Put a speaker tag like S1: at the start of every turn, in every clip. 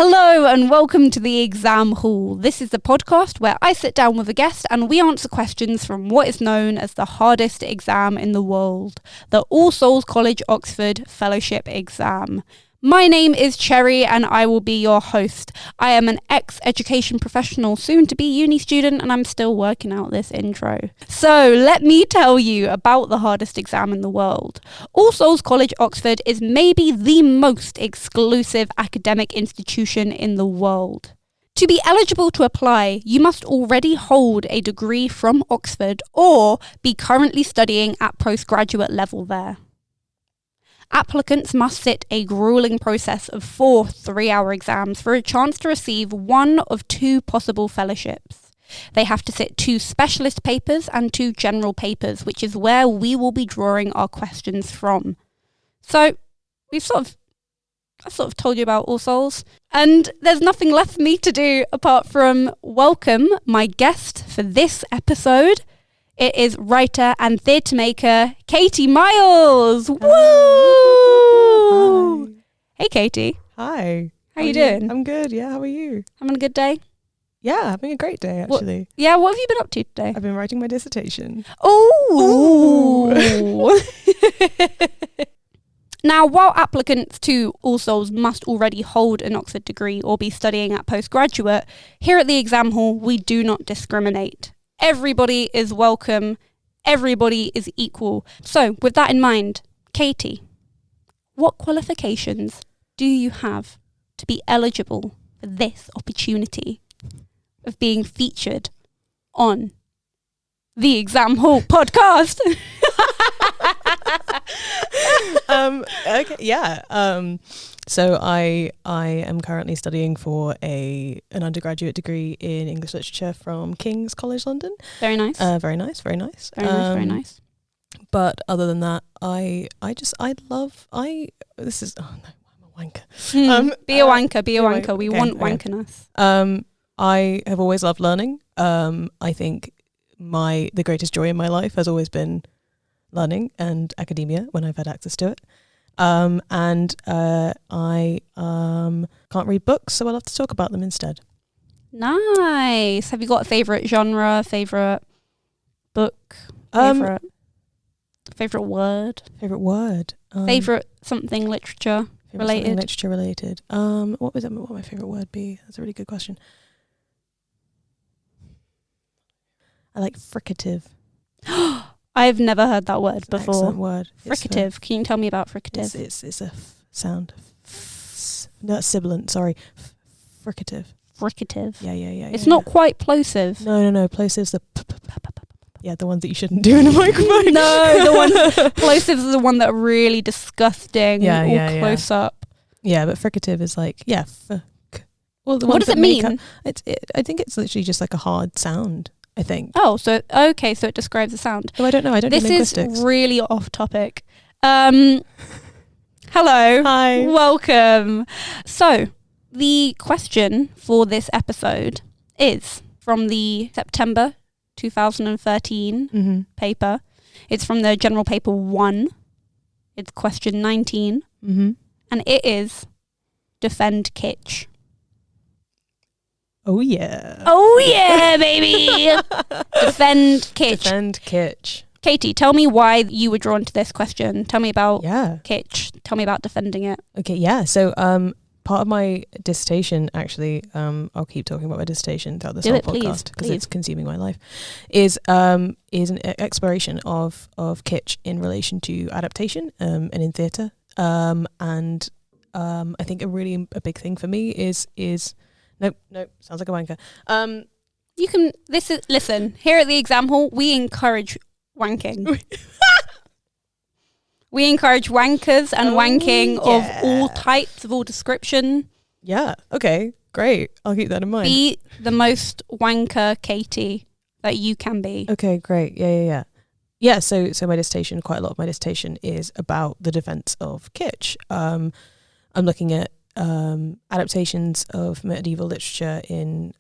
S1: Hello and welcome to the Exam Hall. This is the podcast where I sit down with a guest and we answer questions from what is known as the hardest exam in the world, the All Souls College Oxford Fellowship Exam. My name is Cherry and I will be your host. I am an ex-education professional, soon to be uni student, and I'm still working out this intro. So let me tell you about the hardest exam in the world. All Souls College Oxford is maybe the most exclusive academic institution in the world. To be eligible to apply, you must already hold a degree from Oxford or be currently studying at postgraduate level there. Applicants must sit a grueling process of 4 3-hour exams for a chance to receive one of 2 possible fellowships. They have to sit 2 specialist papers and 2 general papers, which is where we will be drawing our questions from. So, I've sort of told you about All Souls, and there's nothing left for me to do apart from welcome my guest for this episode. It is writer and theatre maker, Katie Miles. Woo!
S2: Hi.
S1: Hey, Katie.
S2: Hi.
S1: How you doing?
S2: I'm good, yeah. How are you?
S1: Having a good day?
S2: Yeah, having a great day, actually.
S1: What have you been up to today?
S2: I've been writing my dissertation.
S1: Ooh! Now, while applicants to All Souls must already hold an Oxford degree or be studying at postgraduate, here at the Exam Hall, we do not discriminate. Everybody is welcome. Everybody is equal. So, with that in mind, Katie, what qualifications do you have to be eligible for this opportunity of being featured on the Exam Hall podcast?
S2: Okay, yeah. So I am currently studying for an undergraduate degree in English literature from King's College London.
S1: Very nice.
S2: Very nice.
S1: Very nice.
S2: But other than that, this is, oh no, I'm a wanker.
S1: Be a wanker. We want wankerness.
S2: I have always loved learning. I think the greatest joy in my life has always been learning and academia when I've had access to it. I can't read books, so I'll have to talk about them instead.
S1: Nice. Have you got a favourite genre, favourite book, favourite word?
S2: Favourite word?
S1: Favourite something literature related?
S2: What would my favourite word be? That's a really good question. I like fricative.
S1: I've never heard that word before.
S2: Excellent word.
S1: Fricative. Can you tell me about fricative?
S2: It's a sound. No, sibilant. Sorry. Fricative.
S1: Fricative.
S2: Yeah.
S1: It's not quite plosive.
S2: No. Plosives are the ones that you shouldn't do in a microphone.
S1: No, the ones plosives are the one that are really disgusting. Close up.
S2: Yeah, but fricative is like Well,
S1: what does it mean?
S2: I think it's literally just like a hard sound. I think.
S1: Oh, so it describes the sound.
S2: Oh, I don't know. I don't know linguistics.
S1: This is really off topic. Hello.
S2: Hi.
S1: Welcome. So, the question for this episode is from the September 2013 paper. It's from the General Paper 1. It's question 19. And it is Defend Kitsch.
S2: Oh yeah,
S1: baby! Defend Kitsch.
S2: Defend Kitsch.
S1: Katie, tell me why you were drawn to this question. Tell me about Kitsch. Tell me about defending it.
S2: Okay, yeah. So part of my dissertation, actually, I'll keep talking about my dissertation throughout this whole podcast because it's consuming my life, is an exploration of kitsch in relation to adaptation and in theatre. I think a big thing for me is Nope, sounds like a wanker.
S1: Listen, here at the Exam Hall, we encourage wanking. We encourage wankers and wanking of all types, of all description.
S2: Yeah, okay, great. I'll keep that in mind.
S1: Be the most wanker Katie that you can be.
S2: Okay, great. Yeah. Yeah, so my dissertation, quite a lot of my dissertation is about the defense of kitsch. I'm looking at adaptations of medieval literature in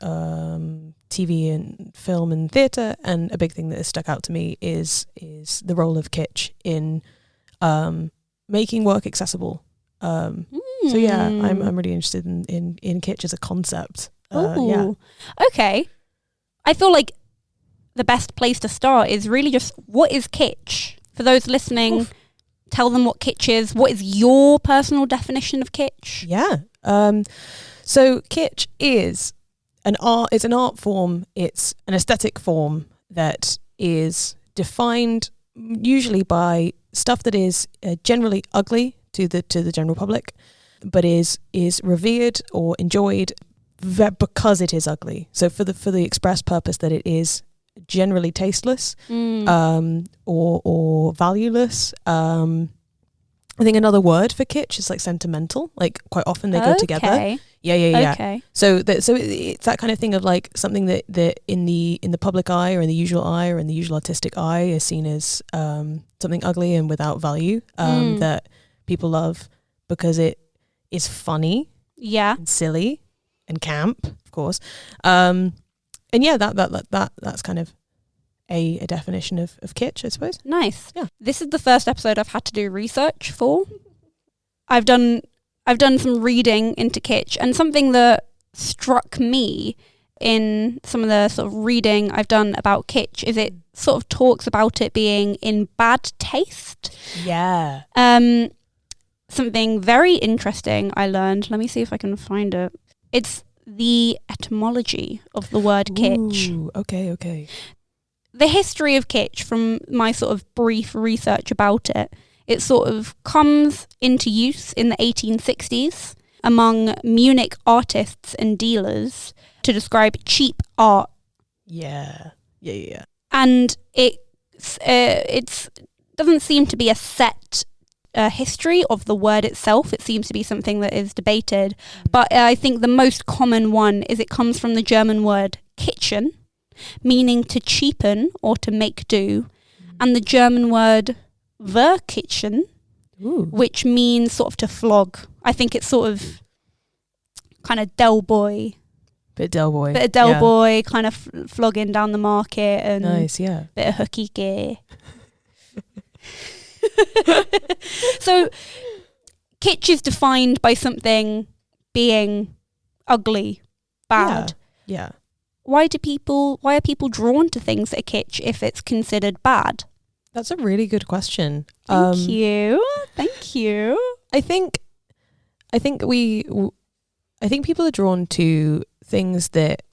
S2: TV and film and theatre, and a big thing that has stuck out to me is the role of kitsch in making work accessible. So yeah, I'm really interested in kitsch as a concept.
S1: Okay. I feel like the best place to start is really just, what is kitsch? For those listening, tell them what kitsch is. What is your personal definition of kitsch?
S2: Yeah. So kitsch is an art. It's an art form. It's an aesthetic form that is defined usually by stuff that is generally ugly to the general public, but is revered or enjoyed because it is ugly. So for the express purpose that it is generally tasteless or valueless. I think another word for kitsch is like sentimental. Like quite often they go together. Yeah.
S1: Okay.
S2: So it's that kind of thing of like something that in the public eye or in the usual eye or in the usual artistic eye is seen as something ugly and without value that people love because it is funny, and silly, and camp, of course. And yeah, that's kind of a definition of kitsch, I suppose.
S1: Nice.
S2: Yeah.
S1: This is the first episode I've had to do research for. I've done some reading into kitsch, and something that struck me in some of the sort of reading I've done about kitsch is it sort of talks about it being in bad taste.
S2: Yeah.
S1: Something very interesting I learned. Let me see if I can find it. It's the etymology of the word kitsch.
S2: Ooh, okay.
S1: The history of kitsch, from my sort of brief research about it, it sort of comes into use in the 1860s among Munich artists and dealers to describe cheap art.
S2: Yeah.
S1: And it doesn't seem to be a set history of the word itself. It seems to be something that is debated. But I think the most common one is it comes from the German word kitchen, meaning to cheapen or to make do, and the German word verkitchen, which means sort of to flog. I think it's sort of kind of Del Boy.
S2: Bit of Del
S1: Boy, kind of flogging down the market, and
S2: nice, yeah.
S1: Bit of hooky gear. So kitsch is defined by something being ugly, bad.
S2: Yeah.
S1: Why are people drawn to things that are kitsch if it's considered bad?
S2: That's a really good question.
S1: Thank you.
S2: I think people are drawn to things that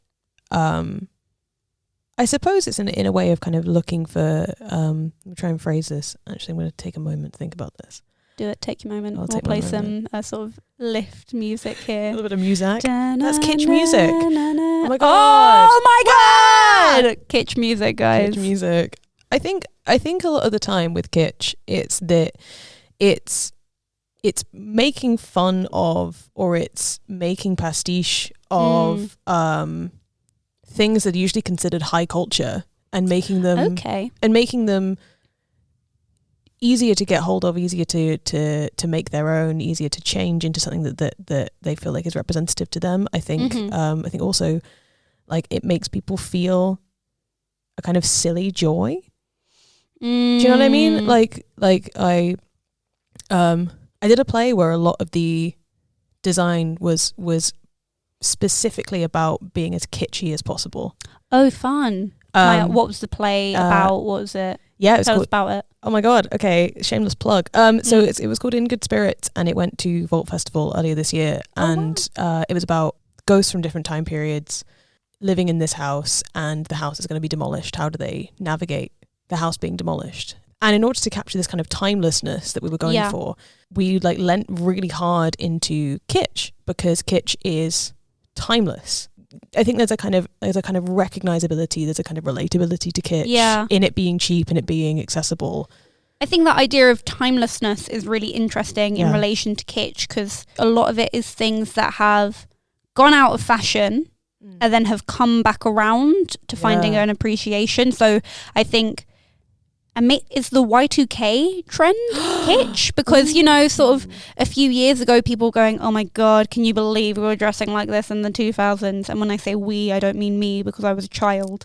S2: I suppose it's in a way of kind of looking for let me try and phrase this. Actually, I'm going to take a moment to think about this.
S1: Do it. Take your moment.
S2: I'll
S1: we'll play some sort of lift music here.
S2: A little bit of music.
S1: That's
S2: kitsch music. Oh my god!
S1: Kitsch music, guys.
S2: Kitsch music. I think a lot of the time with kitsch, it's that it's making fun of, or it's making pastiche of things that are usually considered high culture, and making them easier to get hold of, easier to make their own, easier to change into something that they feel like is representative to them. I think I think also like it makes people feel a kind of silly joy. Do you know what I mean? Like I did a play where a lot of the design was specifically about being as kitschy as possible.
S1: Oh, fun. What was the play about? What was it?
S2: Yeah,
S1: Tell us about it.
S2: Oh my god, okay, shameless plug. So it was called In Good Spirits, and it went to Vault Festival earlier this year, and it was about ghosts from different time periods living in this house, and the house is going to be demolished. How do they navigate the house being demolished? And in order to capture this kind of timelessness that we were going for, we like lent really hard into kitsch, because kitsch is timeless. I think there's a kind of recognizability, there's a kind of relatability to kitsch in it being cheap and it being accessible.
S1: I think that idea of timelessness is really interesting in relation to kitsch, because a lot of it is things that have gone out of fashion and then have come back around to finding an appreciation. So I think is the Y2K trend kitsch? Because, you know, sort of a few years ago, people were going, oh my God, can you believe we were dressing like this in the 2000s? And when I say we, I don't mean me, because I was a child.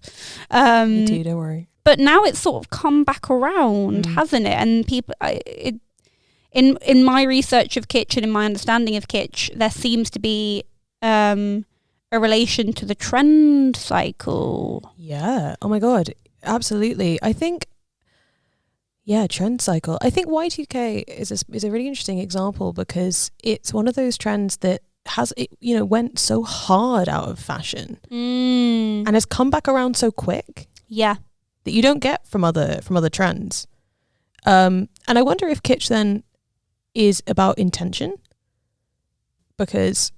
S2: Me too, don't worry.
S1: But now it's sort of come back around, hasn't it? And people, in my research of kitsch and in my understanding of kitsch, there seems to be a relation to the trend cycle.
S2: Yeah. Oh my God. Absolutely. I think, trend cycle. I think Y2K is a really interesting example because it's one of those trends that went so hard out of fashion and has come back around so quick.
S1: Yeah.
S2: That you don't get from other trends. And I wonder if kitsch then is about intention, because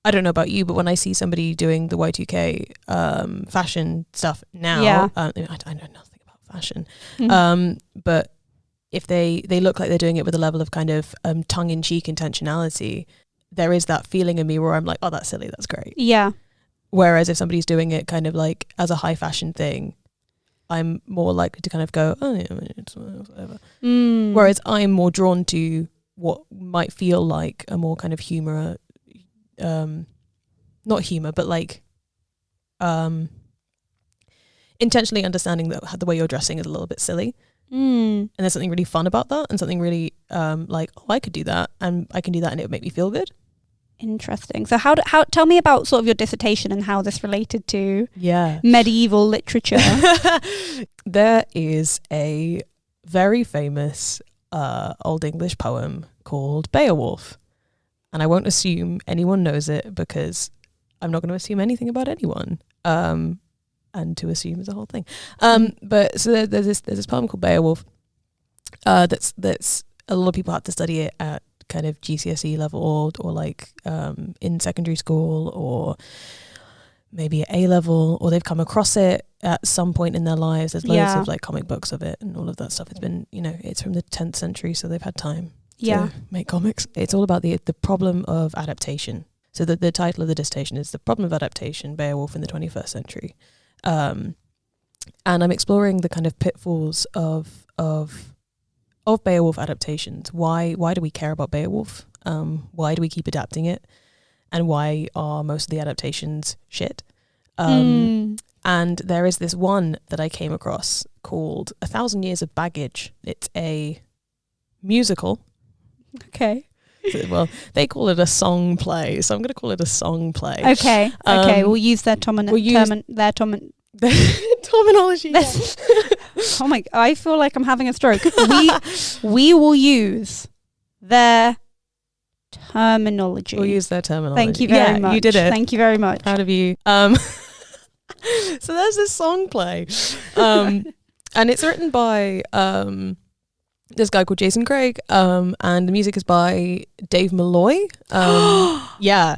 S2: I don't know about you, but when I see somebody doing the Y2K fashion stuff now, I know nothing about fashion, but if they look like they're doing it with a level of kind of tongue-in-cheek intentionality, there is that feeling in me where I'm like, oh, that's silly, that's great.
S1: Yeah.
S2: Whereas if somebody's doing it kind of like as a high fashion thing, I'm more likely to kind of go, oh yeah, it's whatever. Whereas I'm more drawn to what might feel like a more kind of humor, not humor, but like intentionally understanding that the way you're dressing is a little bit silly. And there's something really fun about that, and something really like, oh, I could do that, and I can do that, and it would make me feel good.
S1: Interesting. So how tell me about sort of your dissertation and how this related to medieval literature.
S2: There is a very famous Old English poem called Beowolf, and I won't assume anyone knows it because I'm not going to assume anything about anyone. And to assume is a whole thing. But so there's this poem called Beowolf. That's a lot of people have to study it at kind of GCSE level or like in secondary school or maybe at A level, or they've come across it at some point in their lives. There's loads of like comic books of it and all of that stuff. It's been, it's from the 10th century, so they've had time to make comics. It's all about the problem of adaptation. So the title of the dissertation is The Problem of Adaptation, Beowulf in the 21st Century. And I'm exploring the kind of pitfalls of Beowulf adaptations. Why do we care about Beowulf? Why do we keep adapting it? And why are most of the adaptations shit? And there is this one that I came across called 1,000 Years of Baggage. It's a musical.
S1: Okay.
S2: Well, they call it a song play, so I'm going to call it a song play.
S1: Okay. We'll use their terminology.
S2: Yes.
S1: Oh my! I feel like I'm having a stroke. We will use their terminology.
S2: We'll use their terminology.
S1: Thank you very much.
S2: You did it.
S1: Thank you very much.
S2: Proud of you. So there's this song play, and it's written by this guy called Jason Craig, and the music is by Dave Malloy. Yeah.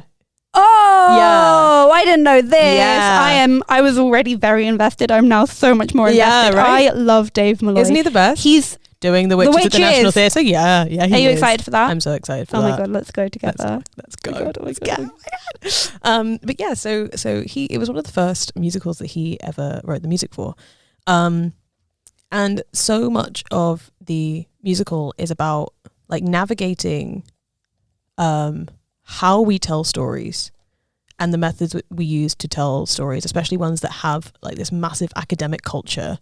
S1: Oh,
S2: yeah.
S1: I didn't know this.
S2: Yeah.
S1: I was already very invested. I'm now so much more invested.
S2: Yeah, right?
S1: I love Dave Malloy.
S2: Isn't he the best?
S1: He's
S2: doing The Witches at the National Theatre. Yeah, he is.
S1: Are you excited for that?
S2: I'm so excited for that.
S1: Oh my God, let's go together.
S2: Let's go. Let's go. Oh my God. But yeah, so it was one of the first musicals that he ever wrote the music for. And so much of the musical is about like navigating how we tell stories and the methods we use to tell stories, especially ones that have like this massive academic culture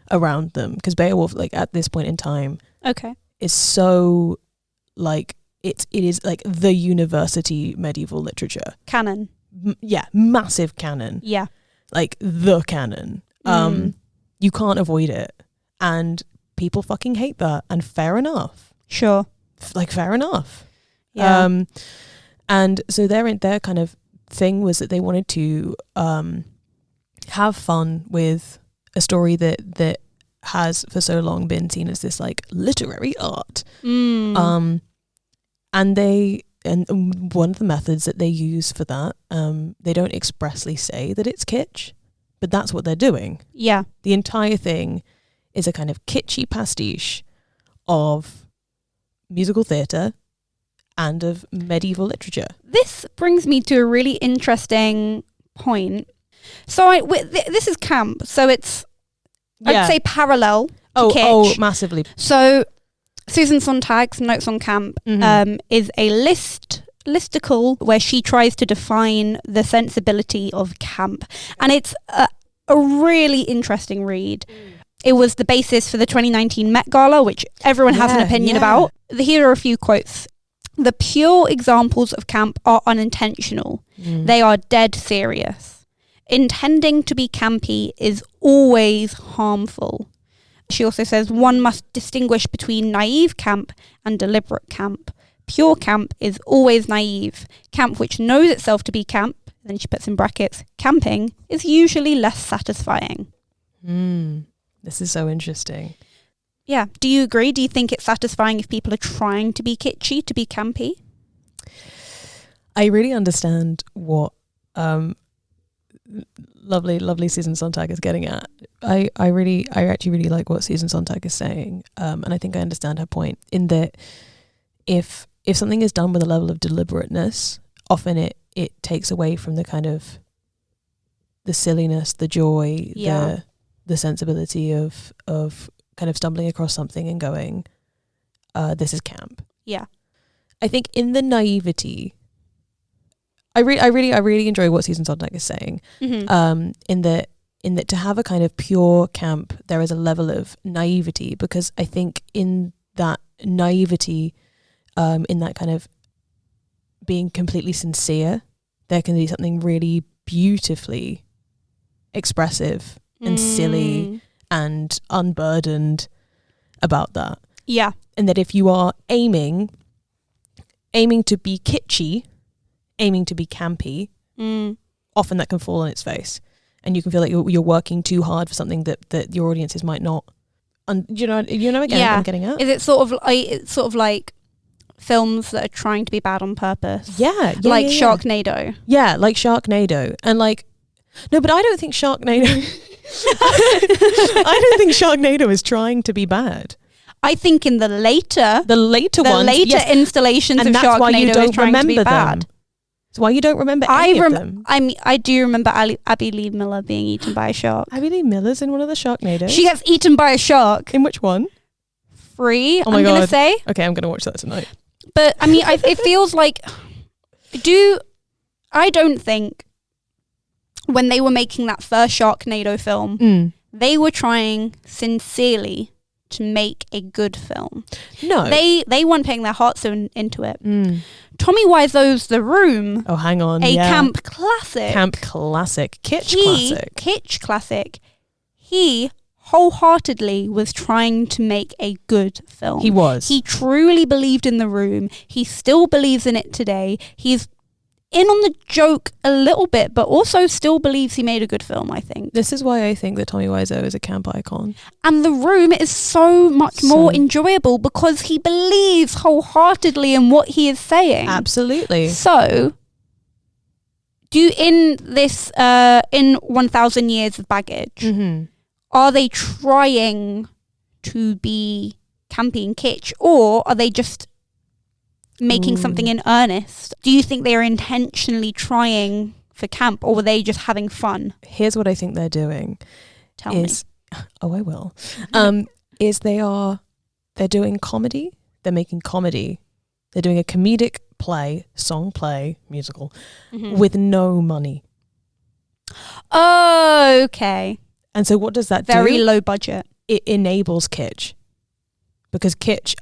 S2: around them. Because Beowulf, like at this point in time, is so like it is like the university medieval literature
S1: canon.
S2: Massive canon. Yeah, like the canon. You can't avoid it, and people fucking hate that, and fair enough.
S1: Sure,
S2: like fair enough.
S1: Yeah.
S2: And so their kind of thing was that they wanted to have fun with a story that has for so long been seen as this like literary art. And one of the methods that they use for that, they don't expressly say that it's kitsch, but that's what they're doing.
S1: Yeah.
S2: The entire thing is a kind of kitschy pastiche of musical theatre and of medieval literature.
S1: This brings me to a really interesting point. So this is camp, so it's I'd say parallel to kitsch.
S2: Oh, massively.
S1: So Susan Sontag's Notes on Camp is a listicle where she tries to define the sensibility of camp, and it's a really interesting read. It was the basis for the 2019 Met Gala, which everyone has an opinion about. Here are a few quotes. The pure examples of camp are unintentional. They are dead serious. Intending to be campy is always harmful. She also says one must distinguish between naive camp and deliberate camp. Pure camp is always naive. Camp which knows itself to be camp, then she puts in brackets, camping, is usually less satisfying.
S2: This is so interesting.
S1: Yeah. Do you agree? Do you think it's satisfying if people are trying to be kitschy, to be campy?
S2: I really understand what lovely Susan Sontag is getting at. I actually really like what Susan Sontag is saying, and I think I understand her point in that if something is done with a level of deliberateness, often it takes away from the kind of the silliness, the joy, the sensibility of kind of stumbling across something and going, this is camp.
S1: Yeah.
S2: I think in the naivety, I really enjoy what Susan Sontag is saying. In that to have a kind of pure camp, there is a level of naivety, because I think in that naivety, in that kind of being completely sincere, there can be something really beautifully expressive and silly and unburdened about that.
S1: Yeah.
S2: And that if you are aiming to be kitschy, aiming to be campy, often that can fall on its face, and you can feel like you're working too hard for something that your audiences might not. You know again what I'm getting at?
S1: Is it sort of like films that are trying to be bad on purpose?
S2: Yeah,
S1: like Sharknado.
S2: Yeah, like Sharknado, and like no, but I don't think Sharknado. I don't think Sharknado is trying to be bad.
S1: I think in the later installations of Sharknado is trying to be bad.
S2: That's why you don't remember any of them.
S1: I do remember Abby Lee Miller being eaten by a shark.
S2: Abby Lee Miller's in one of the Sharknados.
S1: She gets eaten by a shark.
S2: In which one?
S1: 3, I'm going to say.
S2: Okay, I'm going to watch that tonight.
S1: But, I mean, it feels like... I don't think when they were making that first Sharknado film, they were trying sincerely to make a good film.
S2: No.
S1: They weren't putting their hearts into it. Tommy Wiseau's The Room.
S2: Oh, hang on.
S1: Camp classic.
S2: Camp classic. Kitsch
S1: classic. He wholeheartedly was trying to make a good film.
S2: He was.
S1: He truly believed in The Room. He still believes in it today. He's in on the joke a little bit, but also still believes he made a good film, I think.
S2: This is why I think that Tommy Wiseau is a camp icon.
S1: And The Room is so much more enjoyable because he believes wholeheartedly in what he is saying.
S2: Absolutely.
S1: So, in 1,000 Years of Baggage, are they trying to be campy and kitsch, or are they just making something in earnest? Do you think they're intentionally trying for camp, or were they just having fun?
S2: Here's what I think they're doing.
S1: Tell me.
S2: Oh, I will. Is they're doing comedy. They're making comedy. They're doing a comedic play, song play, musical, with no money.
S1: Oh, okay.
S2: And so what does that do?
S1: Very low budget.
S2: It enables kitsch, because kitsch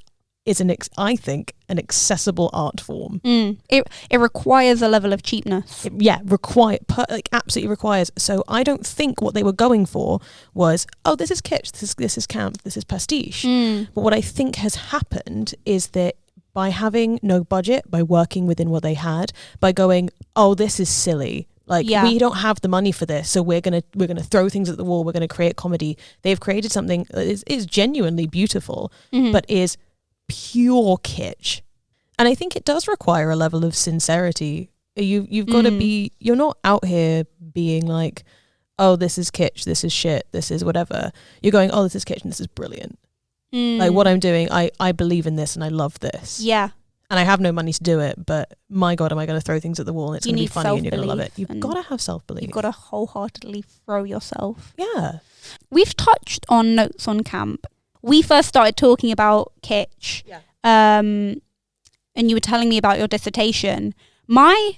S2: is I think an accessible art form.
S1: It requires a level of cheapness.
S2: Absolutely requires. So I don't think what they were going for was, oh, this is kitsch, this is camp, this is pastiche. But what I think has happened is that by having no budget, by working within what they had, by going, oh, this is silly. We don't have the money for this, so we're gonna throw things at the wall. We're gonna create comedy. They've created something that is genuinely beautiful, but is pure kitsch. And I think it does require a level of sincerity. You've got to be. You're not out here being like, oh, this is kitsch, this is shit, this is whatever. You're going, oh, this is kitsch and this is brilliant. Like what I'm doing, I believe in this and I love this.
S1: Yeah.
S2: And I have no money to do it, but my God, am I going to throw things at the wall and it's going to be funny and you're going to love it. You've got to have self-belief.
S1: You've got to wholeheartedly throw yourself.
S2: Yeah.
S1: We've touched on Notes on Camp. We first started talking about kitsch.
S2: Yeah.
S1: And you were telling me about your dissertation. My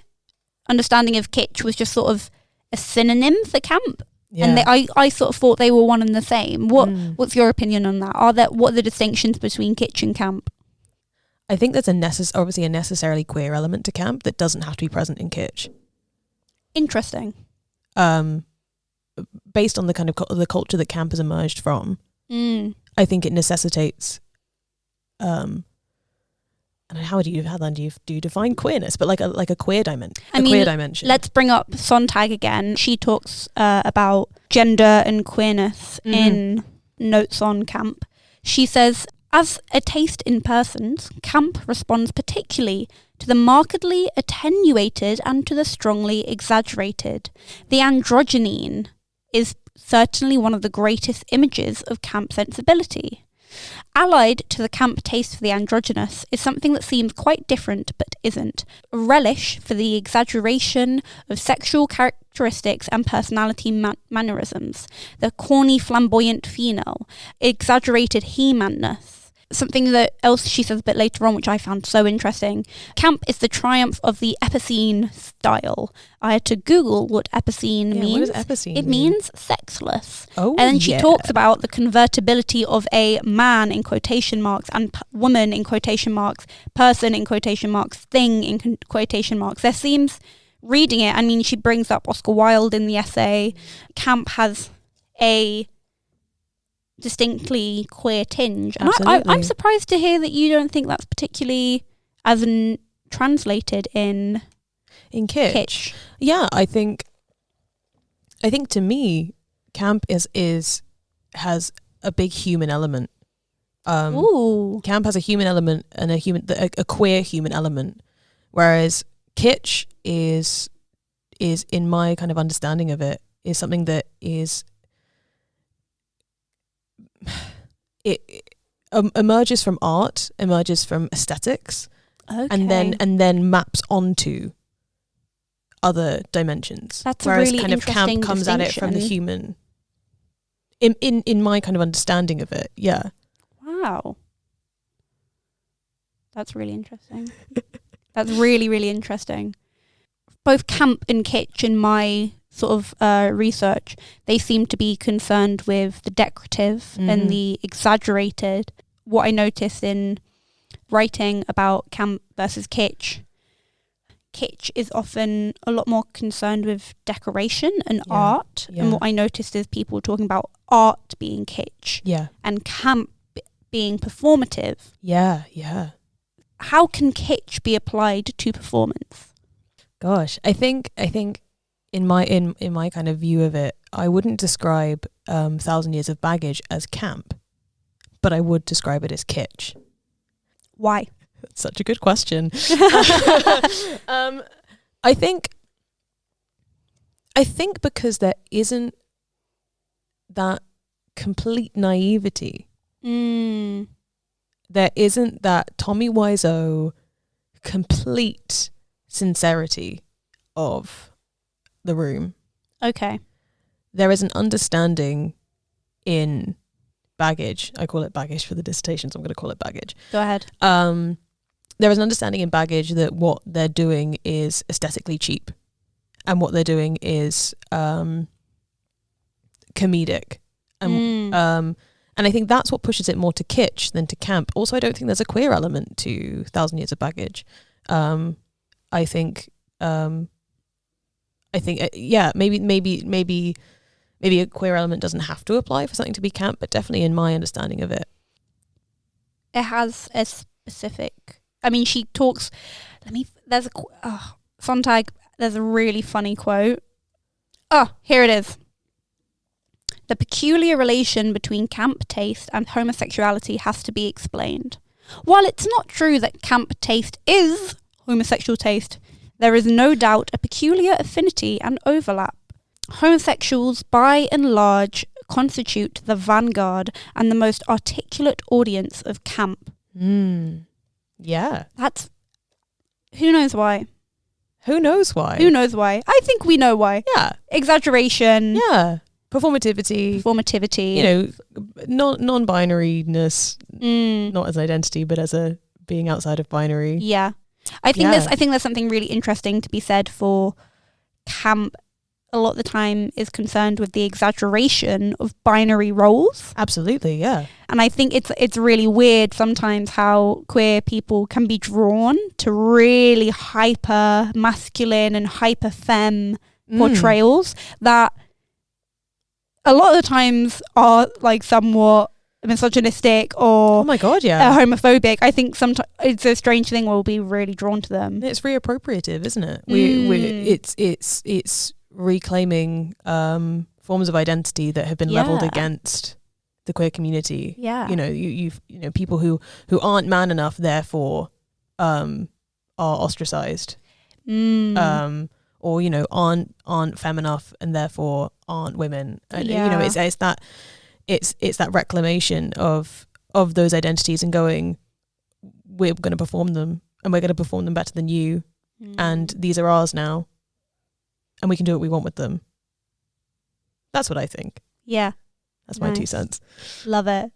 S1: understanding of kitsch was just sort of a synonym for camp.
S2: Yeah.
S1: And I sort of thought they were one and the same. What's your opinion on that? What are the distinctions between kitsch and camp?
S2: I think there's obviously a necessarily queer element to camp that doesn't have to be present in kitsch.
S1: Interesting.
S2: Based on the kind of the culture that camp has emerged from, I think it necessitates. And how do you define queerness? But like a queer dimension. Queer dimension.
S1: Let's bring up Sontag again. She talks about gender and queerness in Notes on Camp. She says, as a taste in persons, camp responds particularly to the markedly attenuated and to the strongly exaggerated. The androgynine is certainly one of the greatest images of camp sensibility. Allied to the camp taste for the androgynous is something that seems quite different but isn't. A relish for the exaggeration of sexual characteristics and personality mannerisms. The corny flamboyant female. Exaggerated he-manness. Something that else she says a bit later on, which I found so interesting. Camp is the triumph of the epicene style. I had to Google what epicene means.
S2: What does epicene
S1: It
S2: mean?
S1: means sexless.
S2: Oh,
S1: and then she talks about the convertibility of a man in quotation marks and woman in quotation marks, person in quotation marks, thing in quotation marks. There seems, reading it, I mean, she brings up Oscar Wilde in the essay. Camp has a distinctly queer tinge, and I'm surprised to hear that you don't think that's particularly as translated in kitsch.
S2: Yeah, I think to me, camp has a big human element. Camp has a human element and a queer human element, whereas kitsch is in my kind of understanding of it is something that is. It emerges from art, emerges from aesthetics, and then maps onto other dimensions.
S1: That's
S2: whereas
S1: a really
S2: kind of camp comes at it from the human. In my kind of understanding of it, yeah.
S1: Wow, that's really interesting. That's really, really interesting. Both camp and kitsch in my sort of research, they seem to be concerned with the decorative and the exaggerated. What I noticed in writing about camp versus kitsch is often a lot more concerned with decoration and art. Yeah. And what I noticed is people talking about art being kitsch and camp being performative.
S2: Yeah.
S1: How can kitsch be applied to performance?
S2: Gosh, I think in my kind of view of it, I wouldn't describe 1,000 Years of Baggage as camp, but I would describe it as kitsch.
S1: Why?
S2: That's such a good question. I think because there isn't that complete naivety. There isn't that Tommy Wiseau complete sincerity of the room.
S1: Okay.
S2: There is an understanding in baggage. I call it baggage for the dissertation, so I'm going to call it baggage.
S1: Go ahead.
S2: There is an understanding in baggage that what they're doing is aesthetically cheap, and what they're doing is comedic. And I think that's what pushes it more to kitsch than to camp. Also, I don't think there's a queer element to 1,000 Years of Baggage. I think maybe a queer element doesn't have to apply for something to be camp, but definitely in my understanding of it,
S1: it has a specific. I mean, she talks. Sontag. There's a really funny quote. Oh, here it is. The peculiar relation between camp taste and homosexuality has to be explained. While it's not true that camp taste is homosexual taste, there is no doubt a peculiar affinity and overlap. Homosexuals, by and large, constitute the vanguard and the most articulate audience of camp.
S2: Yeah.
S1: That's... Who knows why?
S2: Who knows why?
S1: I think we know why.
S2: Yeah.
S1: Exaggeration.
S2: Yeah. Performativity. You know, non-binariness, not as an identity, but as a being outside of binary.
S1: Yeah. I think there's something really interesting to be said for camp a lot of the time is concerned with the exaggeration of binary roles.
S2: Absolutely, yeah.
S1: And I think it's really weird sometimes how queer people can be drawn to really hyper masculine and hyper femme portrayals that a lot of the times are like somewhat misogynistic or
S2: oh my god, yeah,
S1: homophobic. I think sometimes it's a strange thing where we'll be really drawn to them.
S2: It's reappropriative, isn't it? It's reclaiming forms of identity that have been leveled against the queer community.
S1: Yeah,
S2: you know people who aren't man enough, therefore are ostracized, or aren't femme enough and therefore aren't women. And it's that reclamation of those identities and going, we're going to perform them and we're going to perform them better than you, and these are ours now, and we can do what we want with them. That's what I think.
S1: Yeah,
S2: that's my 2 cents.
S1: Love it.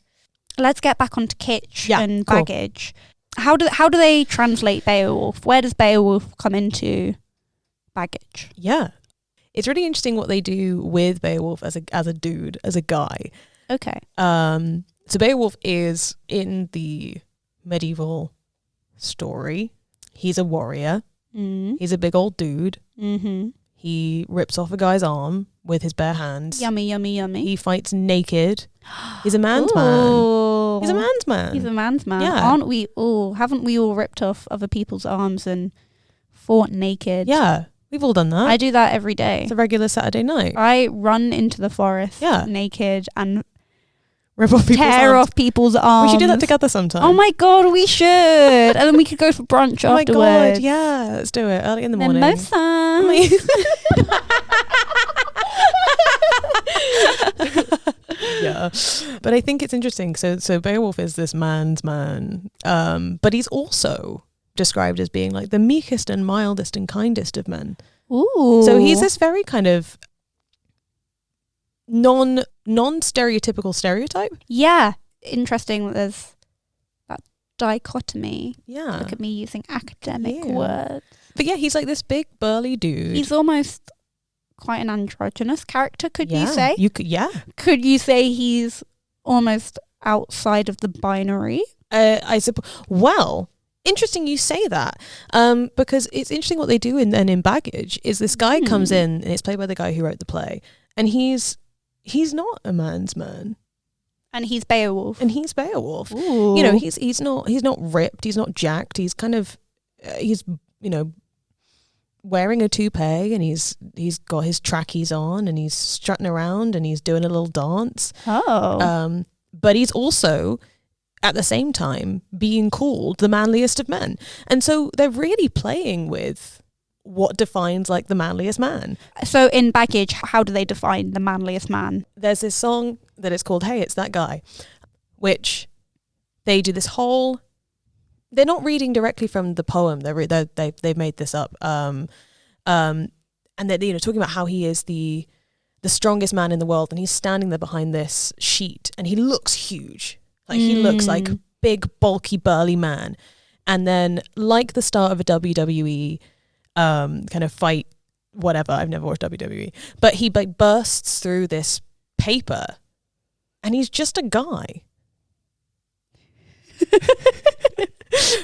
S1: Let's get back onto Kitsch and baggage. How do they translate Beowolf? Where does Beowolf come into baggage?
S2: Yeah, it's really interesting what they do with Beowolf as a dude, as a guy.
S1: Okay.
S2: So Beowulf is in the medieval story. He's a warrior. He's a big old dude. He rips off a guy's arm with his bare hands.
S1: Yummy, yummy, yummy.
S2: He fights naked. He's a man's man. He's a man's man.
S1: He's a man's man.
S2: Yeah.
S1: Aren't we all? Haven't we all ripped off other people's arms and fought naked?
S2: Yeah. We've all done that.
S1: I do that every day.
S2: It's a regular Saturday night.
S1: I run into the forest naked and
S2: tear
S1: off people's arms.
S2: We should do that together sometime.
S1: Oh my god, we should. And then we could go for brunch afterwards.
S2: Oh my god, yeah. Let's do it early in the morning.
S1: Mimosa.
S2: Yeah. But I think it's interesting. So Beowulf is this man's man. But he's also described as being like the meekest and mildest and kindest of men.
S1: Ooh.
S2: So he's this very kind of non-stereotypical stereotype.
S1: Yeah. Interesting that there's that dichotomy.
S2: Yeah.
S1: Look at me using academic words.
S2: But yeah, he's like this big burly dude.
S1: He's almost quite an androgynous character, could you say? Could you say he's almost outside of the binary?
S2: I suppose. Well, interesting you say that, because it's interesting what they do in Baggage is this guy comes in and it's played by the guy who wrote the play, and he's not a man's man,
S1: and he's Beowulf.
S2: Ooh. You know, he's not ripped, he's not jacked, he's kind of he's wearing a toupee, and he's got his trackies on, and he's strutting around, and he's doing a little dance. But he's also at the same time being called the manliest of men. And so they're really playing with what defines like the manliest man.
S1: So in Baggage, how do they define the manliest man?
S2: There's this song that is called Hey, It's That Guy, which they do this whole, they're not reading directly from the poem. They've made this up. And they're talking about how he is the strongest man in the world, and he's standing there behind this sheet, and he looks huge. Like he looks like a big, bulky, burly man. And then like the start of a WWE kind of fight, whatever, I've never watched WWE, but he like bursts through this paper and he's just a guy.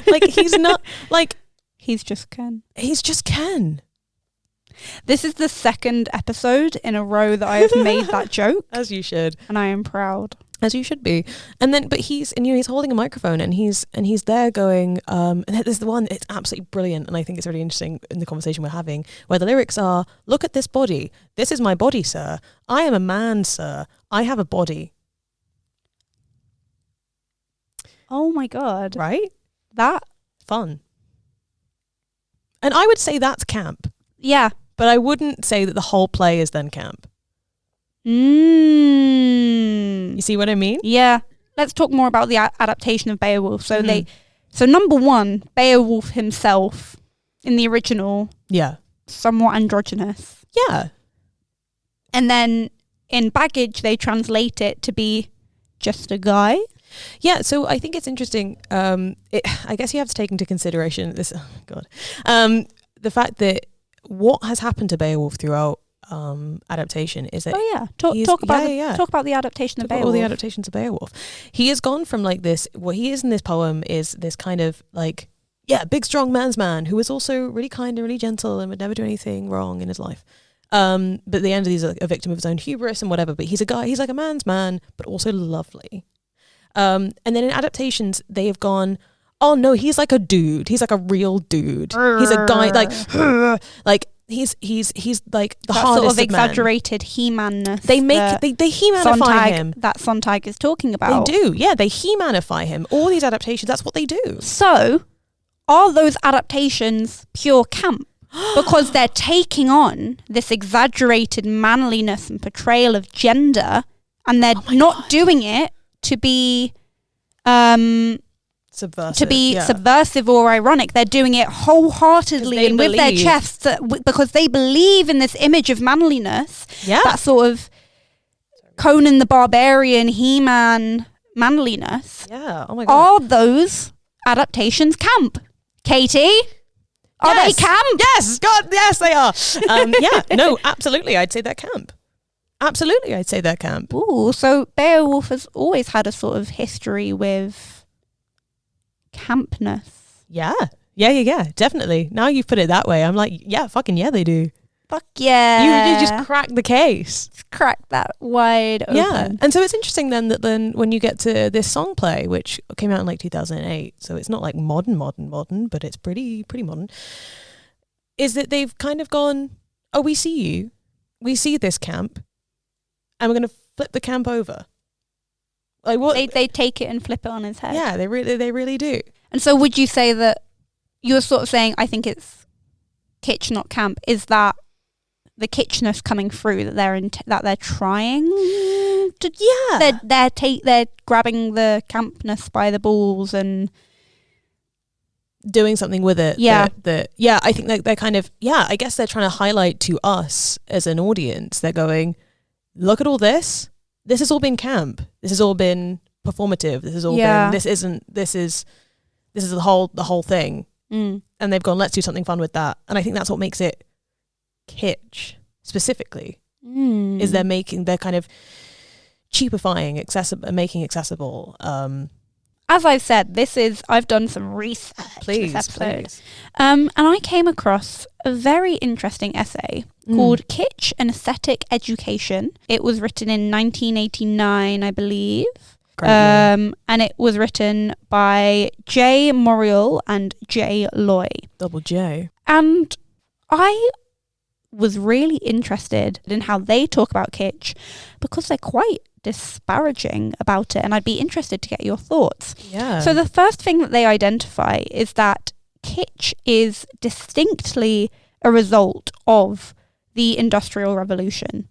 S2: Like he's not like...
S1: He's just Ken.
S2: He's just Ken.
S1: This is the second episode in a row that I have made that joke.
S2: As you should.
S1: And I am proud.
S2: As you should be. And then, but he's holding a microphone, and he's there going, and there's the one, it's absolutely brilliant, and I think it's really interesting in the conversation we're having, where the lyrics are, look at this body. This is my body, sir. I am a man, sir. I have a body.
S1: Oh my God.
S2: Right?
S1: That.
S2: Fun. And I would say that's camp.
S1: Yeah.
S2: But I wouldn't say that the whole play is then camp. You see what I mean?
S1: Yeah. Let's talk more about the adaptation of Beowulf. So so number one, Beowulf himself in the original, somewhat androgynous.
S2: Yeah.
S1: And then in Baggage, they translate it to be just a guy.
S2: Yeah, so I think it's interesting. I guess you have to take into consideration this. Oh God, the fact that what has happened to Beowulf throughout adaptation is that
S1: talk about the adaptation of Beowolf.
S2: All the adaptations of Beowulf. He has gone from like this, what he is in this poem is this kind of like, big strong man's man who is also really kind and really gentle and would never do anything wrong in his life. But at the end he's a victim of his own hubris and whatever, but he's like a man's man, but also lovely. And then in adaptations they have gone, oh no, he's like a dude. He's like a real dude. He's a guy like he's like the
S1: that
S2: hardest
S1: sort of exaggerated He-Man-ness.
S2: They He-manify him.
S1: That Sontag is talking about.
S2: They do, yeah. They He-manify him. All these adaptations, that's what they do.
S1: So, are those adaptations pure camp? Because they're taking on this exaggerated manliness and portrayal of gender, and they're not doing it to be subversive or ironic. They're doing it wholeheartedly and with their chests because they believe in this image of manliness.
S2: Yeah,
S1: that sort of Conan the Barbarian, He-Man manliness.
S2: Yeah. Oh my god.
S1: Are those adaptations camp, Katie? Are they camp?
S2: Yes, God, yes, they are. No, absolutely, I'd say they're camp. Absolutely, I'd say they're camp.
S1: Ooh, so Beowulf has always had a sort of history with campness.
S2: Yeah, definitely. Now you've put it that way, I'm like, fucking yeah, they do.
S1: Fuck yeah.
S2: You just cracked the case.
S1: Just cracked that wide open.
S2: Yeah, and so it's interesting then that when you get to this song play, which came out in like 2008, so it's not like modern, but it's pretty modern, is that they've kind of gone, oh, we see you. We see this camp, and we're going to flip the camp over. Like what?
S1: They take it and flip it on his head.
S2: Yeah, they really do.
S1: And so would you say that you're sort of saying, I think it's kitsch, not camp, is that the kitschness coming through that they're trying to they're grabbing the campness by the balls and
S2: doing something with it. I think they're kind of I guess they're trying to highlight to us as an audience. They're going, look at all this. This has all been camp. This has all been performative. This has all been. This is the whole thing. And they've gone, let's do something fun with that. And I think that's what makes it kitsch specifically. Is they're kind of cheapifying making accessible.
S1: As I've said, I've done some research this episode. And I came across a very interesting essay called Kitsch, an Aesthetic Education. It was written in 1989, I believe. And it was written by J. Morial and J. Loy.
S2: Double J.
S1: And I was really interested in how they talk about kitsch because they're quite disparaging about it, and I'd be interested to get your thoughts.
S2: Yeah.
S1: So the first thing that they identify is that kitsch is distinctly a result of the Industrial Revolution.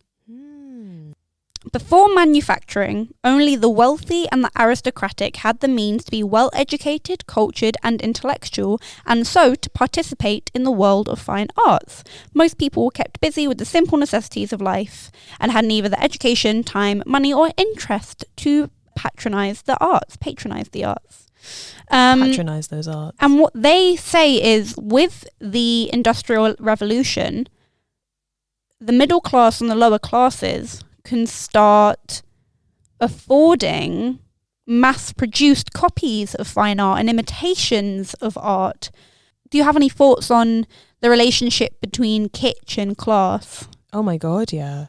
S1: Before manufacturing, only the wealthy and the aristocratic had the means to be well-educated, cultured and intellectual, and so to participate in the world of fine arts. Most people were kept busy with the simple necessities of life and had neither the education, time, money or interest to patronise the arts. Patronise
S2: those arts.
S1: And what they say is, with the Industrial Revolution, the middle class and the lower classes can start affording mass-produced copies of fine art and imitations of art. Do you have any thoughts on the relationship between kitsch and class?
S2: Oh my god, yeah.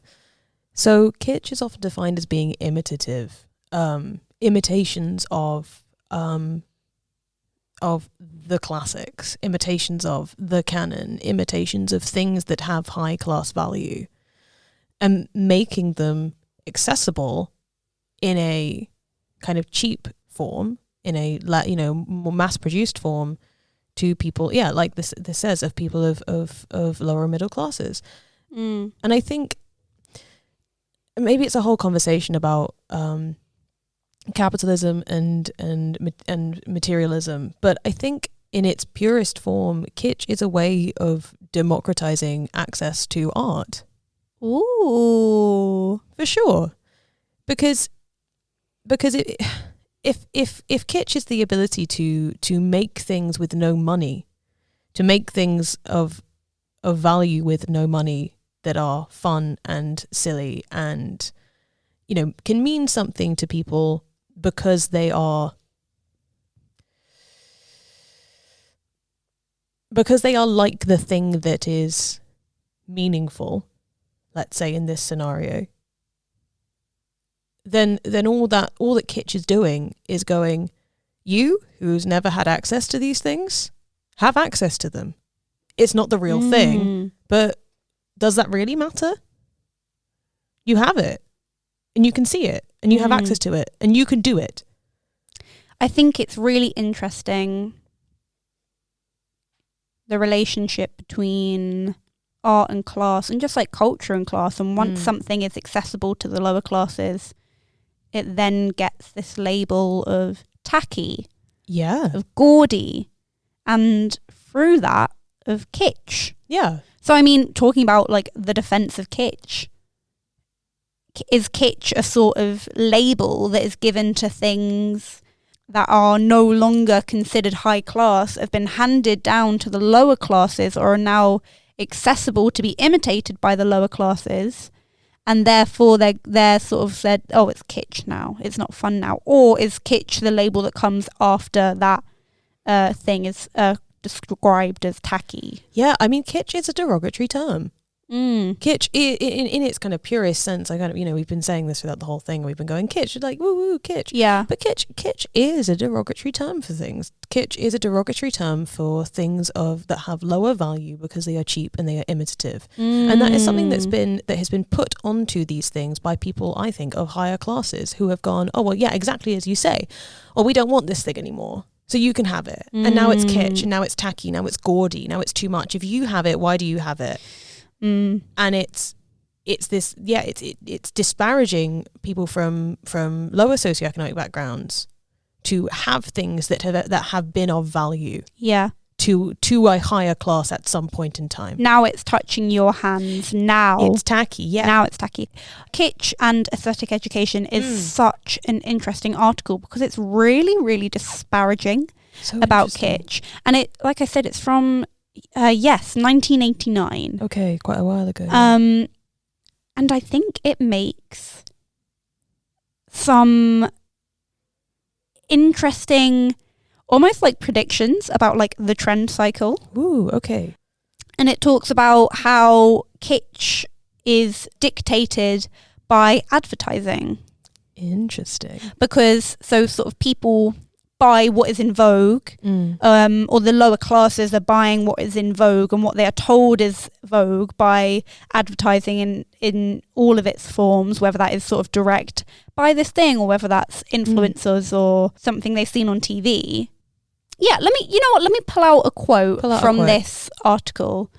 S2: So kitsch is often defined as being imitative, imitations of the classics, imitations of the canon, imitations of things that have high class value, and making them accessible in a kind of cheap form, in a more mass-produced form to people. Yeah, like this says, of people of lower middle classes. And I think maybe it's a whole conversation about capitalism and materialism, but I think in its purest form, kitsch is a way of democratizing access to art.
S1: Ooh,
S2: for sure, because if kitsch is the ability to make things with no money, to make things of value with no money, that are fun and silly and, you know, can mean something to people because they are like the thing that is meaningful, let's say in this scenario, then all that kitsch is doing is going, you who's never had access to these things, have access to them. It's not the real thing, but does that really matter? You have it, and you can see it, and you have access to it, and you can do it.
S1: I think it's really interesting, the relationship between art and class, and just like culture and class. And once something is accessible to the lower classes, it then gets this label of tacky, of gaudy, and through that, of kitsch.
S2: Yeah.
S1: So I mean, talking about like the defense of kitsch, is kitsch a sort of label that is given to things that are no longer considered high class, have been handed down to the lower classes, or are now accessible to be imitated by the lower classes, and therefore they're sort of said, oh, it's kitsch now, it's not fun now? Or is kitsch the label that comes after that thing is described as tacky?
S2: Yeah, I mean, kitsch is a derogatory term. Kitsch, in its kind of purest sense, I kind of, you know, we've been saying this throughout the whole thing. We've been going kitsch, like woo woo kitsch.
S1: Yeah,
S2: but kitsch is a derogatory term for things. Kitsch is a derogatory term for things that have lower value because they are cheap and they are imitative, and that is something that has been put onto these things by people, I think, of higher classes who have gone, oh well, yeah, exactly as you say. Well, we don't want this thing anymore, so you can have it. And now it's kitsch, and now it's tacky, now it's gaudy, now it's too much. If you have it, why do you have it? And it's disparaging people from lower socioeconomic backgrounds to have things that have been of value.
S1: Yeah.
S2: To a higher class at some point in time.
S1: Now it's touching your hands. Now
S2: it's tacky. Yeah.
S1: Now it's tacky. Kitsch and aesthetic education is such an interesting article because it's really, really disparaging about kitsch. And it, like I said, it's from 1989.
S2: Okay, quite a while ago.
S1: And I think it makes some interesting, almost like predictions about like the trend cycle.
S2: Ooh, okay.
S1: And it talks about how kitsch is dictated by advertising.
S2: Interesting.
S1: Because so sort of people buy what is in vogue, or the lower classes are buying what is in vogue and what they are told is vogue by advertising in all of its forms, whether that is sort of direct, buy this thing, or whether that's influencers or something they've seen on TV. Yeah, let me pull out a quote from this article.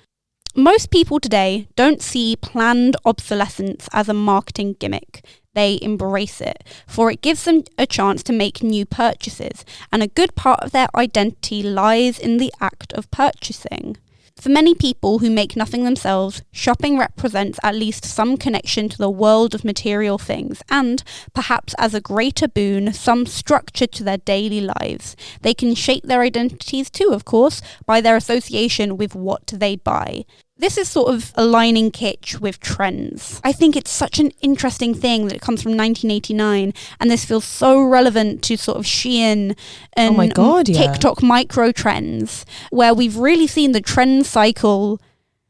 S1: Most people today don't see planned obsolescence as a marketing gimmick. They embrace it, for it gives them a chance to make new purchases, and a good part of their identity lies in the act of purchasing. For many people who make nothing themselves, shopping represents at least some connection to the world of material things and, perhaps as a greater boon, some structure to their daily lives. They can shape their identities too, of course, by their association with what they buy. This is sort of aligning kitsch with trends. I think it's such an interesting thing that it comes from 1989, and this feels so relevant to sort of Shein and TikTok micro trends, where we've really seen the trend cycle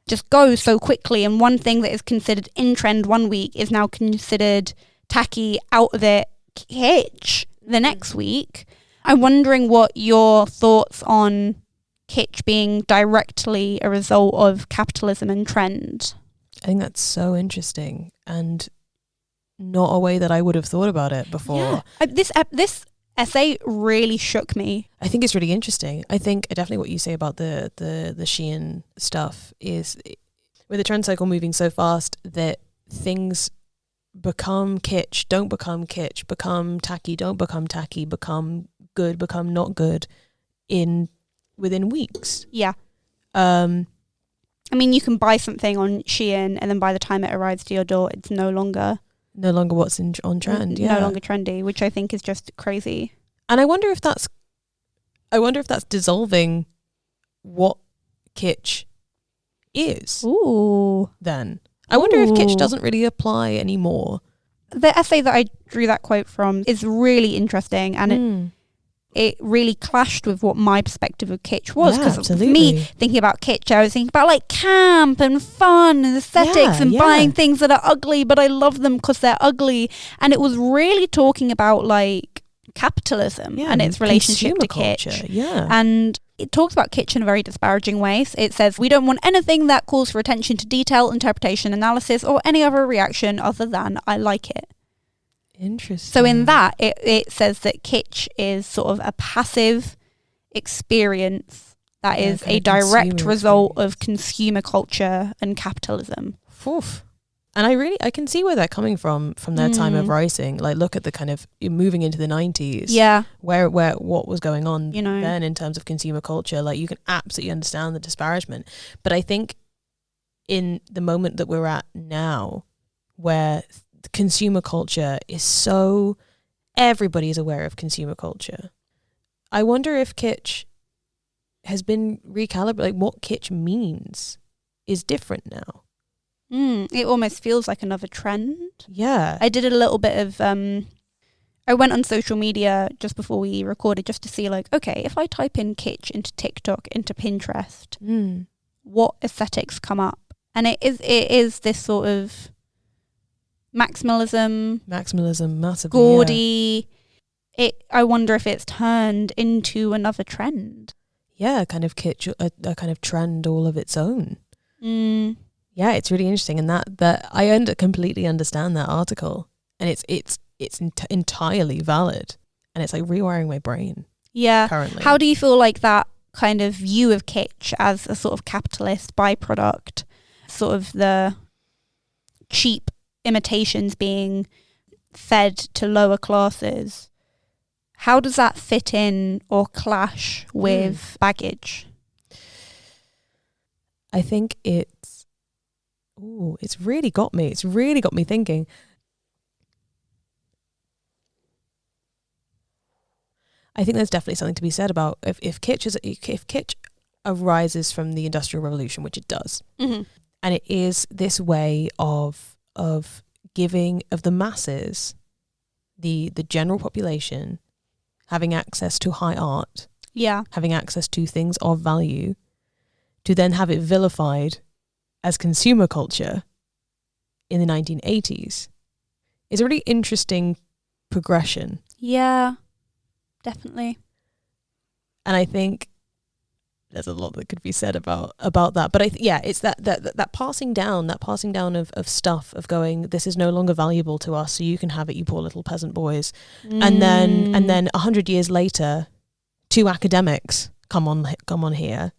S1: just go so quickly, and one thing that is considered in trend one week is now considered tacky, out of it, kitsch the next week. I'm wondering what your thoughts on kitsch being directly a result of capitalism and trend.
S2: I think that's so interesting and not a way that I would have thought about it before.
S1: Yeah. This essay really shook me.
S2: I think it's really interesting. I think definitely what you say about the Shein stuff is, with the trend cycle moving so fast, that things become kitsch, don't become kitsch, become tacky, don't become tacky, become good, become not good within weeks.
S1: Yeah. I mean, you can buy something on Shein and then by the time it arrives to your door, it's no longer
S2: what's on trend. Yeah.
S1: No longer trendy, which I think is just crazy.
S2: And I wonder if that's dissolving what kitsch is.
S1: Ooh.
S2: Then. I wonder if kitsch doesn't really apply anymore.
S1: The essay that I drew that quote from is really interesting, and it really clashed with what my perspective of kitsch was. Because for me, thinking about kitsch, I was thinking about like camp and fun and aesthetics and buying things that are ugly, but I love them because they're ugly. And it was really talking about like capitalism and its relationship to kitsch. And it talks about kitsch in a very disparaging way. It says, we don't want anything that calls for attention to detail, interpretation, analysis, or any other reaction other than I like it.
S2: Interesting.
S1: So in that, it says that kitsch is sort of a passive experience that is a direct result of consumer culture and capitalism.
S2: Oof. And I can see where they're coming from their time of writing. Like, look at the kind of moving into the 90s.
S1: Yeah.
S2: Where what was going on then in terms of consumer culture. Like, you can absolutely understand the disparagement. But I think in the moment that we're at now, where the consumer culture is so, everybody's aware of consumer culture. I wonder if kitsch has been recalibrated. Like, what kitsch means is different now.
S1: It almost feels like another trend.
S2: Yeah.
S1: I did a little bit of, I went on social media just before we recorded just to see like, okay, if I type in kitsch into TikTok, into Pinterest, what aesthetics come up? And it is this sort of maximalism,
S2: massively,
S1: gaudy. I wonder if it's turned into another trend.
S2: Yeah, kind of kitsch, a kind of trend all of its own. Yeah, it's really interesting, and that I completely understand that article, and it's entirely valid, and it's like rewiring my brain.
S1: Yeah.
S2: Currently,
S1: how do you feel like that kind of view of kitsch as a sort of capitalist byproduct, sort of the cheap imitations being fed to lower classes? How does that fit in or clash with baggage?
S2: I think it's really got me. It's really got me thinking. I think there's definitely something to be said about if kitsch arises from the Industrial Revolution, which it does, and it is this way of giving of the masses, the general population, having access to high art, having access to things of value, to then have it vilified as consumer culture in the 1980s is a really interesting progression.
S1: Yeah, definitely.
S2: And I think there's a lot that could be said about that. But it's that passing down of stuff, of going, this is no longer valuable to us, so you can have it, you poor little peasant boys. And then 100 years later, two academics come on here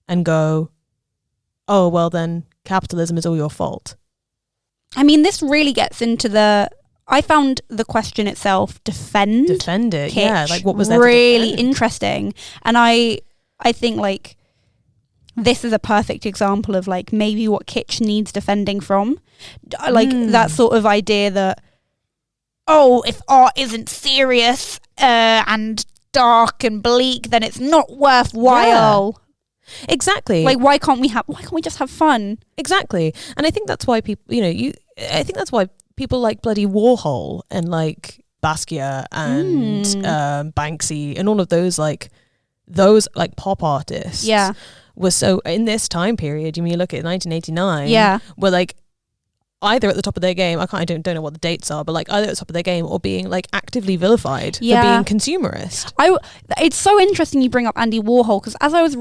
S2: and go, oh, well then capitalism is all your fault.
S1: I mean, this really gets into I found the question itself, defend it,
S2: kitsch, yeah. Like, what was that?
S1: Really interesting. And I think like this is a perfect example of like maybe what kitsch needs defending from. Like that sort of idea that, oh, if art isn't serious and dark and bleak, then it's not worthwhile. Yeah.
S2: Exactly.
S1: Like, why can't we just have fun?
S2: Exactly. And I think that's why people, I think that's why people like bloody Warhol and like Basquiat and Banksy and all of those pop artists were so, in this time period, you look at 1989, were like either at the top of their game, I don't know what the dates are, but like either at the top of their game or being like actively vilified for being consumerist.
S1: It's so interesting you bring up Andy Warhol, because as I was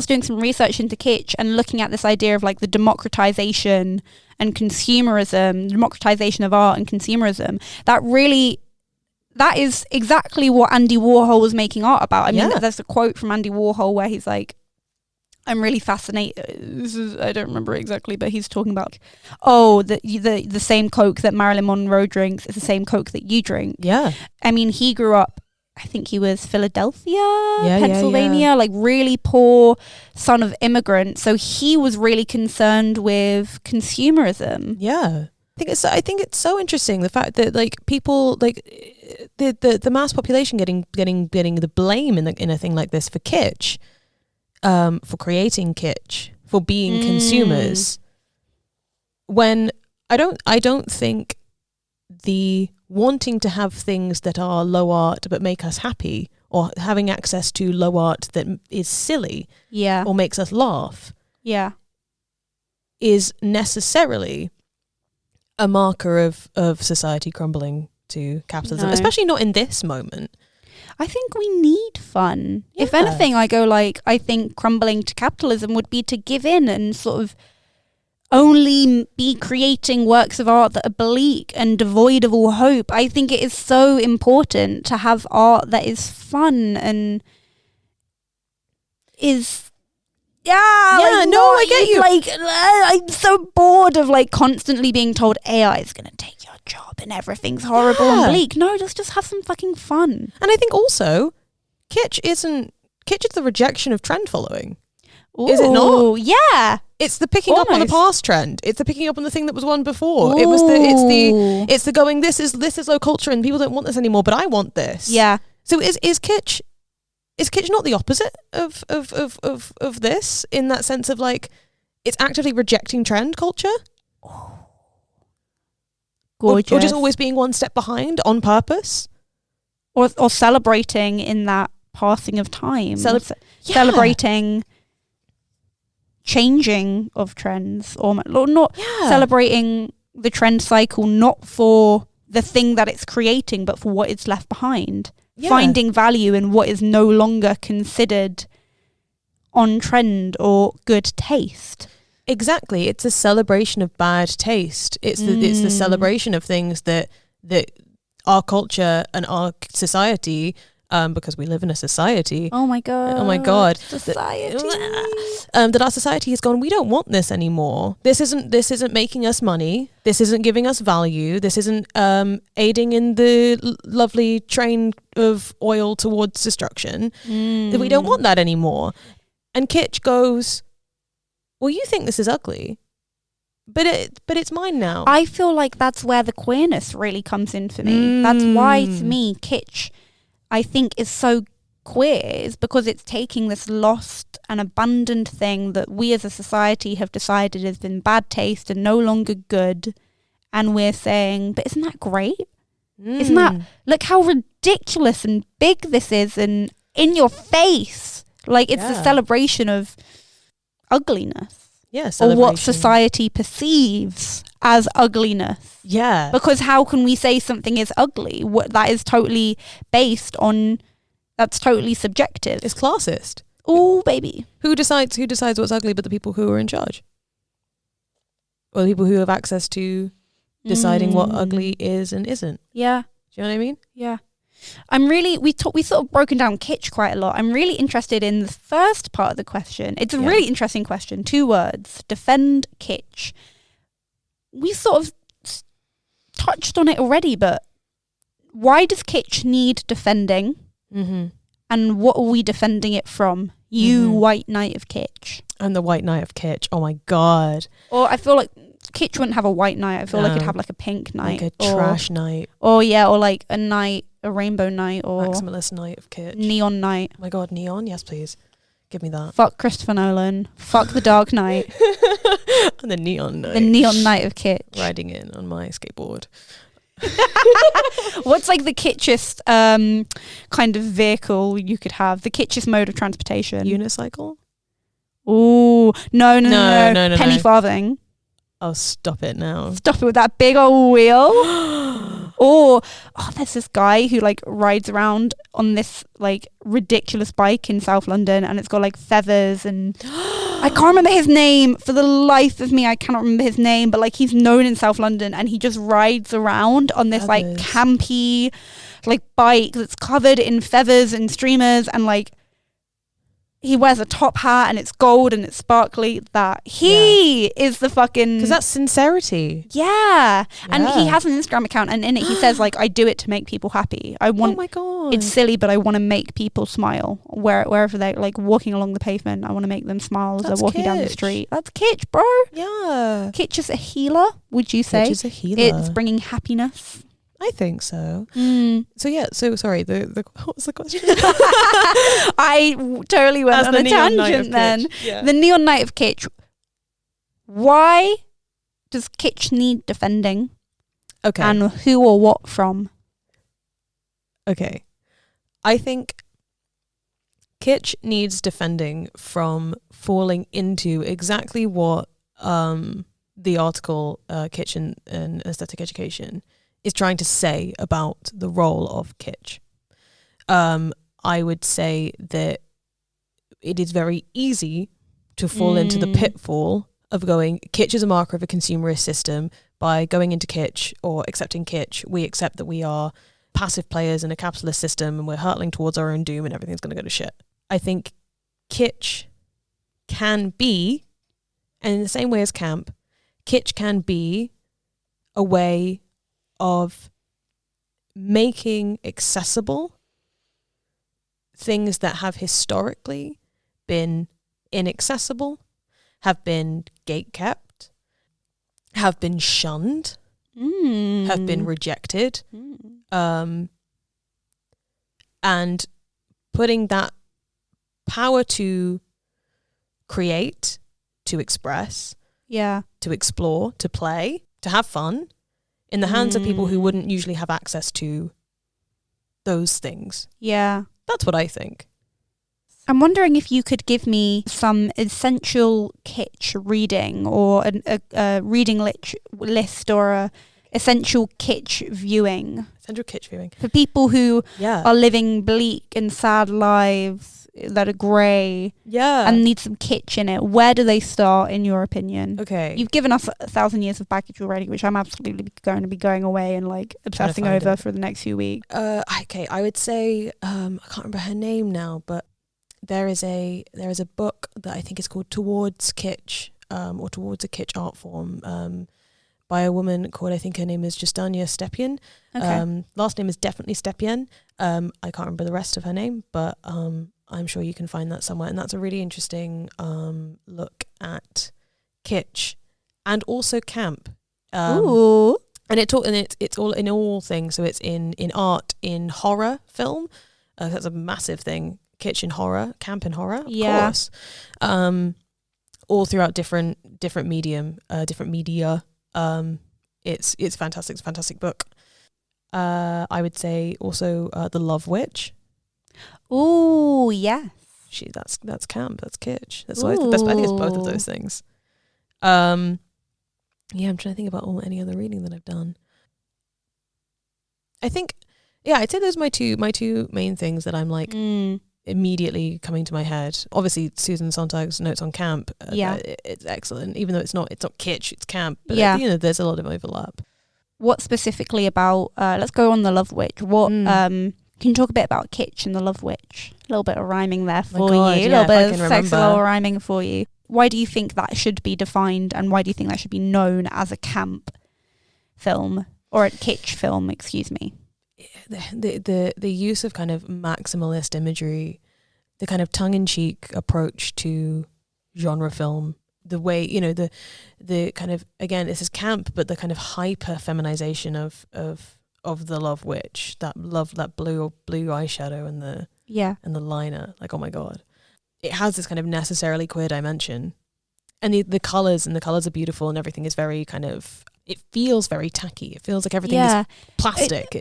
S1: doing some research into kitsch and looking at this idea of like the democratization and consumerism, democratization of art and consumerism, that is exactly what Andy Warhol was making art about. I mean, there's a quote from Andy Warhol where he's like, I'm really fascinated. I don't remember exactly, but he's talking about, the same Coke that Marilyn Monroe drinks is the same Coke that you drink. Yeah. I mean, he grew up, I think he was Philadelphia, Pennsylvania, like really poor son of immigrants. So he was really concerned with consumerism.
S2: Yeah. I think it's so interesting, the fact that like people like the mass population getting the blame in a thing like this for kitsch. For creating kitsch, for being consumers, when I don't think the wanting to have things that are low art but make us happy, or having access to low art that is silly, or makes us laugh, is necessarily a marker of society crumbling to capitalism, especially not in this moment.
S1: I think we need fun. Yeah. If anything, I think crumbling to capitalism would be to give in and sort of only be creating works of art that are bleak and devoid of all hope. I think it is so important to have art that is fun and is... I get you. Like, I'm so bored of like constantly being told AI is going to take your job and everything's horrible and bleak. No, let's just have some fucking fun.
S2: And I think also, kitsch is the rejection of trend following.
S1: Ooh,
S2: is it not?
S1: Yeah.
S2: It's the picking up on the past trend. It's the picking up on the thing that was one before.
S1: Ooh.
S2: It's the going, this is low culture and people don't want this anymore, but I want this.
S1: Yeah.
S2: So is kitsch not the opposite of this, in that sense of like it's actively rejecting trend culture?
S1: Gorgeous.
S2: Or just always being one step behind on purpose?
S1: Or celebrating in that passing of time. Celebrating changing of trends, or not celebrating the trend cycle, not for the thing that it's creating, but for what it's left behind. Finding value in what is no longer considered on trend or good taste.
S2: Exactly. It's a celebration of bad taste. It's the celebration of things that our culture and our society, because we live in a society.
S1: Oh my god. Society.
S2: That our society has gone, we don't want this anymore. This isn't making us money. This isn't giving us value. This isn't aiding in the lovely train of oil towards destruction. We don't want that anymore. And kitsch goes, well, you think this is ugly, but it's mine now.
S1: I feel like that's where the queerness really comes in for me. That's why, to me, kitsch, I think, is so queer, is because it's taking this lost and abandoned thing that we as a society have decided has been bad taste and no longer good, and we're saying, but isn't that great? Isn't that, look how ridiculous and big this is and in your face. Like, it's a celebration of ugliness. Or what society perceives as ugliness.
S2: Yeah.
S1: Because how can we say something is ugly? That is totally based on, that's totally subjective.
S2: It's classist.
S1: Oh, baby.
S2: Who decides what's ugly but the people who are in charge? Or the people who have access to deciding what ugly is and isn't.
S1: Yeah.
S2: Do you know what I mean?
S1: Yeah. we sort of broken down kitsch quite a lot. I'm really interested in the first part of the question. It's a really interesting question. 2 words. Defend kitsch. We sort of touched on it already, but why does kitsch need defending? Mm-hmm. And what are we defending it from? You white knight of kitsch.
S2: And the white knight of kitsch. Oh my God.
S1: Or I feel like kitsch wouldn't have a white knight. I feel like it'd have like a pink knight.
S2: Like a trash knight.
S1: Or or like a knight, a rainbow knight, or
S2: maximalist knight of kitsch.
S1: Neon knight.
S2: Oh my God, neon? Yes, please. Give me that.
S1: Fuck Christopher Nolan. Fuck the Dark Knight.
S2: And the neon knight.
S1: The neon knight of kitsch.
S2: Riding in on my skateboard.
S1: What's like the kitschest kind of vehicle you could have? The kitschest mode of transportation?
S2: Unicycle?
S1: Ooh, no. Penny farthing.
S2: Oh, stop it now.
S1: Stop it with that big old wheel. Or, there's this guy who like rides around on this like ridiculous bike in South London, and it's got like feathers, and I can't remember his name for the life of me. I cannot remember his name, but like he's known in South London, and he just rides around on this like campy like bike that's covered in feathers and streamers, and like he wears a top hat and it's gold and it's sparkly. That he is the fucking...
S2: Because that's sincerity.
S1: Yeah. And he has an Instagram account, and in it he says like, I do it to make people happy. I want...
S2: Oh my God.
S1: It's silly, but I want to make people smile. Wherever they're like walking along the pavement, I want to make them smile as they're walking down the street. That's kitsch, bro.
S2: Yeah.
S1: Kitsch is a healer, would you say?
S2: Kitsch is a healer.
S1: It's bringing happiness.
S2: I think so. So sorry, the what was the question?
S1: I totally went on a tangent then.
S2: Yeah.
S1: The neon knight of kitsch. Why Does kitsch need defending?
S2: Okay.
S1: And who or what from?
S2: Okay. I think kitsch needs defending from falling into exactly what the article Kitsch and Aesthetic Education is trying to say about the role of kitsch. I would say that it is very easy to fall into the pitfall of going, kitsch is a marker of a consumerist system. By going into kitsch or accepting kitsch, we accept that we are passive players in a capitalist system and we're hurtling towards our own doom and everything's going to go to shit. I think kitsch can be, and in the same way as camp, kitsch can be a way of making accessible things that have historically been inaccessible, have been gatekept, have been shunned, have been rejected, and putting that power to create, to express, to explore, to play, to have fun in the hands of people who wouldn't usually have access to those things.
S1: Yeah.
S2: That's what I think.
S1: I'm wondering if you could give me some essential kitsch reading or a reading list or a essential kitsch viewing.
S2: Essential kitsch viewing.
S1: For people who are living bleak and sad lives that are grey and need some kitsch in it. Where do they start, in your opinion?
S2: Okay.
S1: You've given us 1,000 years of baggage already, which I'm absolutely going to be going away and like obsessing over for the next few weeks.
S2: Okay, I would say, I can't remember her name now, but there is a book that I think is called Towards Kitsch, or Towards a Kitsch Art Form, by a woman called, I think her name is Justania Stepien.
S1: Okay.
S2: Last name is definitely Stepien. I can't remember the rest of her name, but I'm sure you can find that somewhere. And that's a really interesting look at kitsch and also camp.
S1: Ooh.
S2: And it's all in all things. So it's in art, in horror film. That's a massive thing. Kitsch in horror, camp in horror, of course. All throughout different media. It's fantastic. It's a fantastic book. I would say also The Love Witch.
S1: Oh yes.
S2: That's camp. That's kitsch. That's always the best. I think it's both of those things. I'm trying to think about any other reading that I've done. I think, I'd say those are my two main things that I'm like immediately coming to my head. Obviously, Susan Sontag's notes on camp. It's excellent, even though it's not kitsch, it's camp. But there's a lot of overlap.
S1: What specifically about? Let's go on The Love Witch. What can you talk a bit about kitsch and The Love Witch? A little bit of rhyming there for you. A little bit of sexual rhyming for you. Why do you think that should be defined, and why do you think that should be known as a camp film or a kitsch film? Excuse me.
S2: The use of kind of maximalist imagery, the kind of tongue-in-cheek approach to genre film, the way, the kind of, again, this is camp, but the kind of hyper feminization of the Love Witch, that blue eyeshadow and the liner, like, oh my god, it has this kind of necessarily queer dimension, and the colors are beautiful, and everything is very kind of, it feels very tacky. It feels like everything is plastic.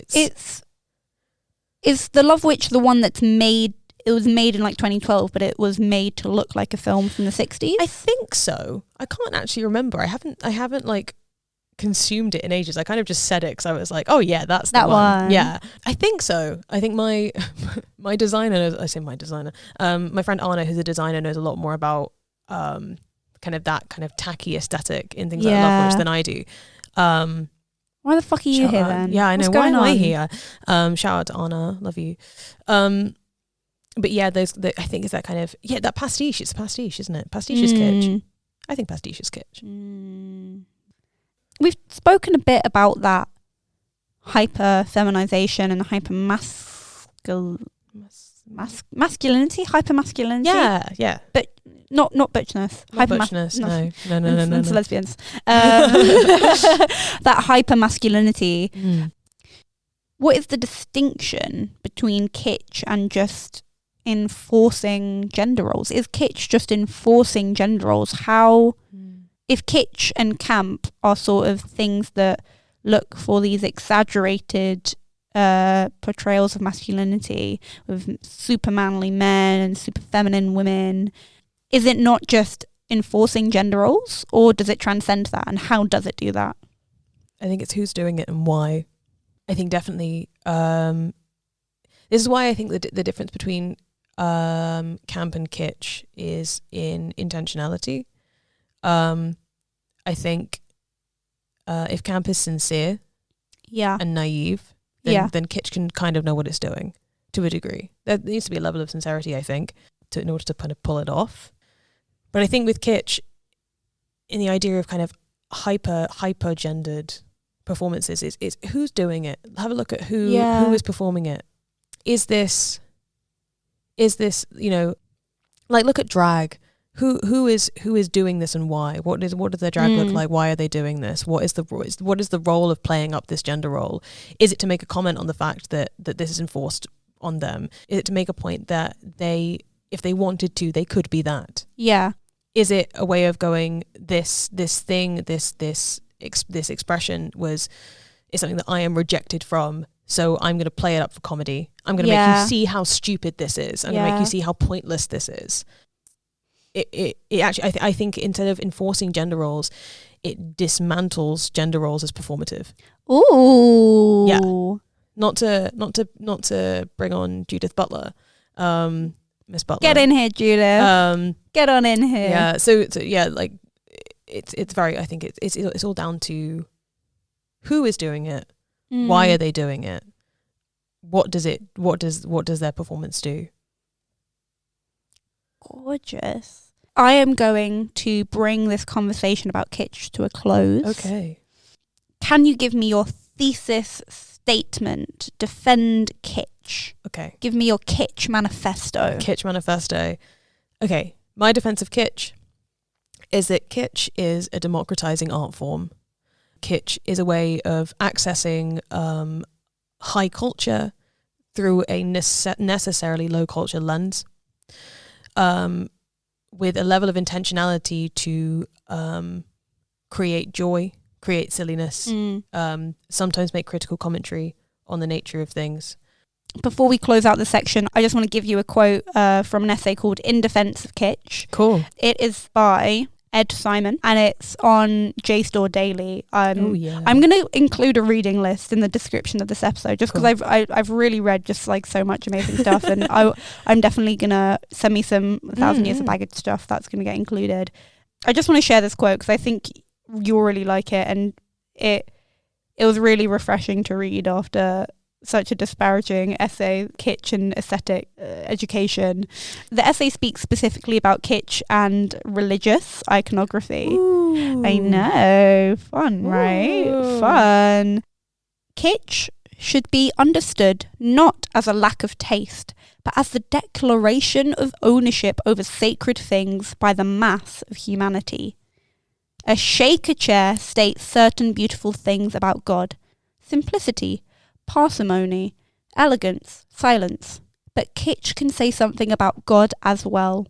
S1: Is The Love Witch the one that's made? It was made in like 2012, but it was made to look like a film from the 60s.
S2: I think so. I can't actually remember. I haven't like consumed it in ages. I kind of just said it because I was like, oh yeah, that's that one. Yeah, I think so. I think my designer, I say my designer, my friend Anna, who's a designer, knows a lot more about kind of that kind of tacky aesthetic in things like Love Witch than I do.
S1: Why the fuck are you here then?
S2: Yeah, I know. Why am I here? Shout out to Anna, love you. But yeah, I think it's that kind of, that pastiche. It's pastiche, isn't it? Pastiche is kitsch. I think pastiche is kitsch.
S1: We've spoken a bit about that hyper feminization and hyper masculinity, hyper masculinity.
S2: Yeah.
S1: But not butchness.
S2: Not butchness. No.
S1: It's lesbians. That hyper masculinity. What is the distinction between kitsch and just enforcing gender roles? Is kitsch just enforcing gender roles? How if kitsch and camp are sort of things that look for these exaggerated portrayals of masculinity with super manly men and super feminine women, is it not just enforcing gender roles, or does it transcend that, and how does it do that?
S2: I think it's who's doing it and why. I think definitely this is why I think the difference between camp and kitsch is in intentionality. I think if camp is sincere and naive, then kitsch can kind of know what it's doing to a degree. There needs to be a level of sincerity, I think, in order to kind of pull it off. But I think with kitsch, in the idea of kind of hyper gendered performances, is who's doing it. Have a look at who is performing it. Is this like, look at drag. Who is doing this and why? What does their drag look like? Why are they doing this? What is the role of playing up this gender role? Is it to make a comment on the fact that this is enforced on them? Is it to make a point that if they wanted to, they could be that?
S1: Yeah.
S2: Is it a way of going, this expression is something that I am rejected from, so I'm going to play it up for comedy. I'm going to make you see how stupid this is. I'm going to make you see how pointless this is. It actually, I think instead of enforcing gender roles, it dismantles gender roles as performative.
S1: Ooh.
S2: Yeah. Not to bring on Judith Butler. Miss Butler.
S1: Get in here, Judith. Get on in here.
S2: Yeah. So yeah, like it's very. I think it's all down to who is doing it, why are they doing it, what does their performance do?
S1: Gorgeous. I am going to bring this conversation about kitsch to a close.
S2: Okay. Can
S1: you give me your thesis statement? Defend kitsch.
S2: Okay.
S1: Give me your kitsch manifesto.
S2: Kitsch manifesto. Okay. My defense of kitsch is that kitsch is a democratizing art form. Kitsch is a way of accessing high culture through a necessarily low culture lens, with a level of intentionality to create joy, create silliness, sometimes make critical commentary on the nature of things.
S1: Before we close out the section, I just want to give you a quote from an essay called In Defense of Kitsch.
S2: Cool.
S1: It is by Ed Simon, and it's on JSTOR Daily. I'm going to include a reading list in the description of this episode, just because I've really read just like so much amazing stuff, and I'm definitely going to send me some 1,000 Years of Baggage stuff that's going to get included. I just want to share this quote because I think you'll really like it, and it was really refreshing to read after such a disparaging essay, kitsch and aesthetic education. The essay speaks specifically about kitsch and religious iconography. Ooh. I know. Fun, right? Ooh. Fun. Kitsch should be understood not as a lack of taste, but as the declaration of ownership over sacred things by the mass of humanity. A shaker chair states certain beautiful things about God. Simplicity, parsimony, elegance, silence. But kitsch can say something about God as well.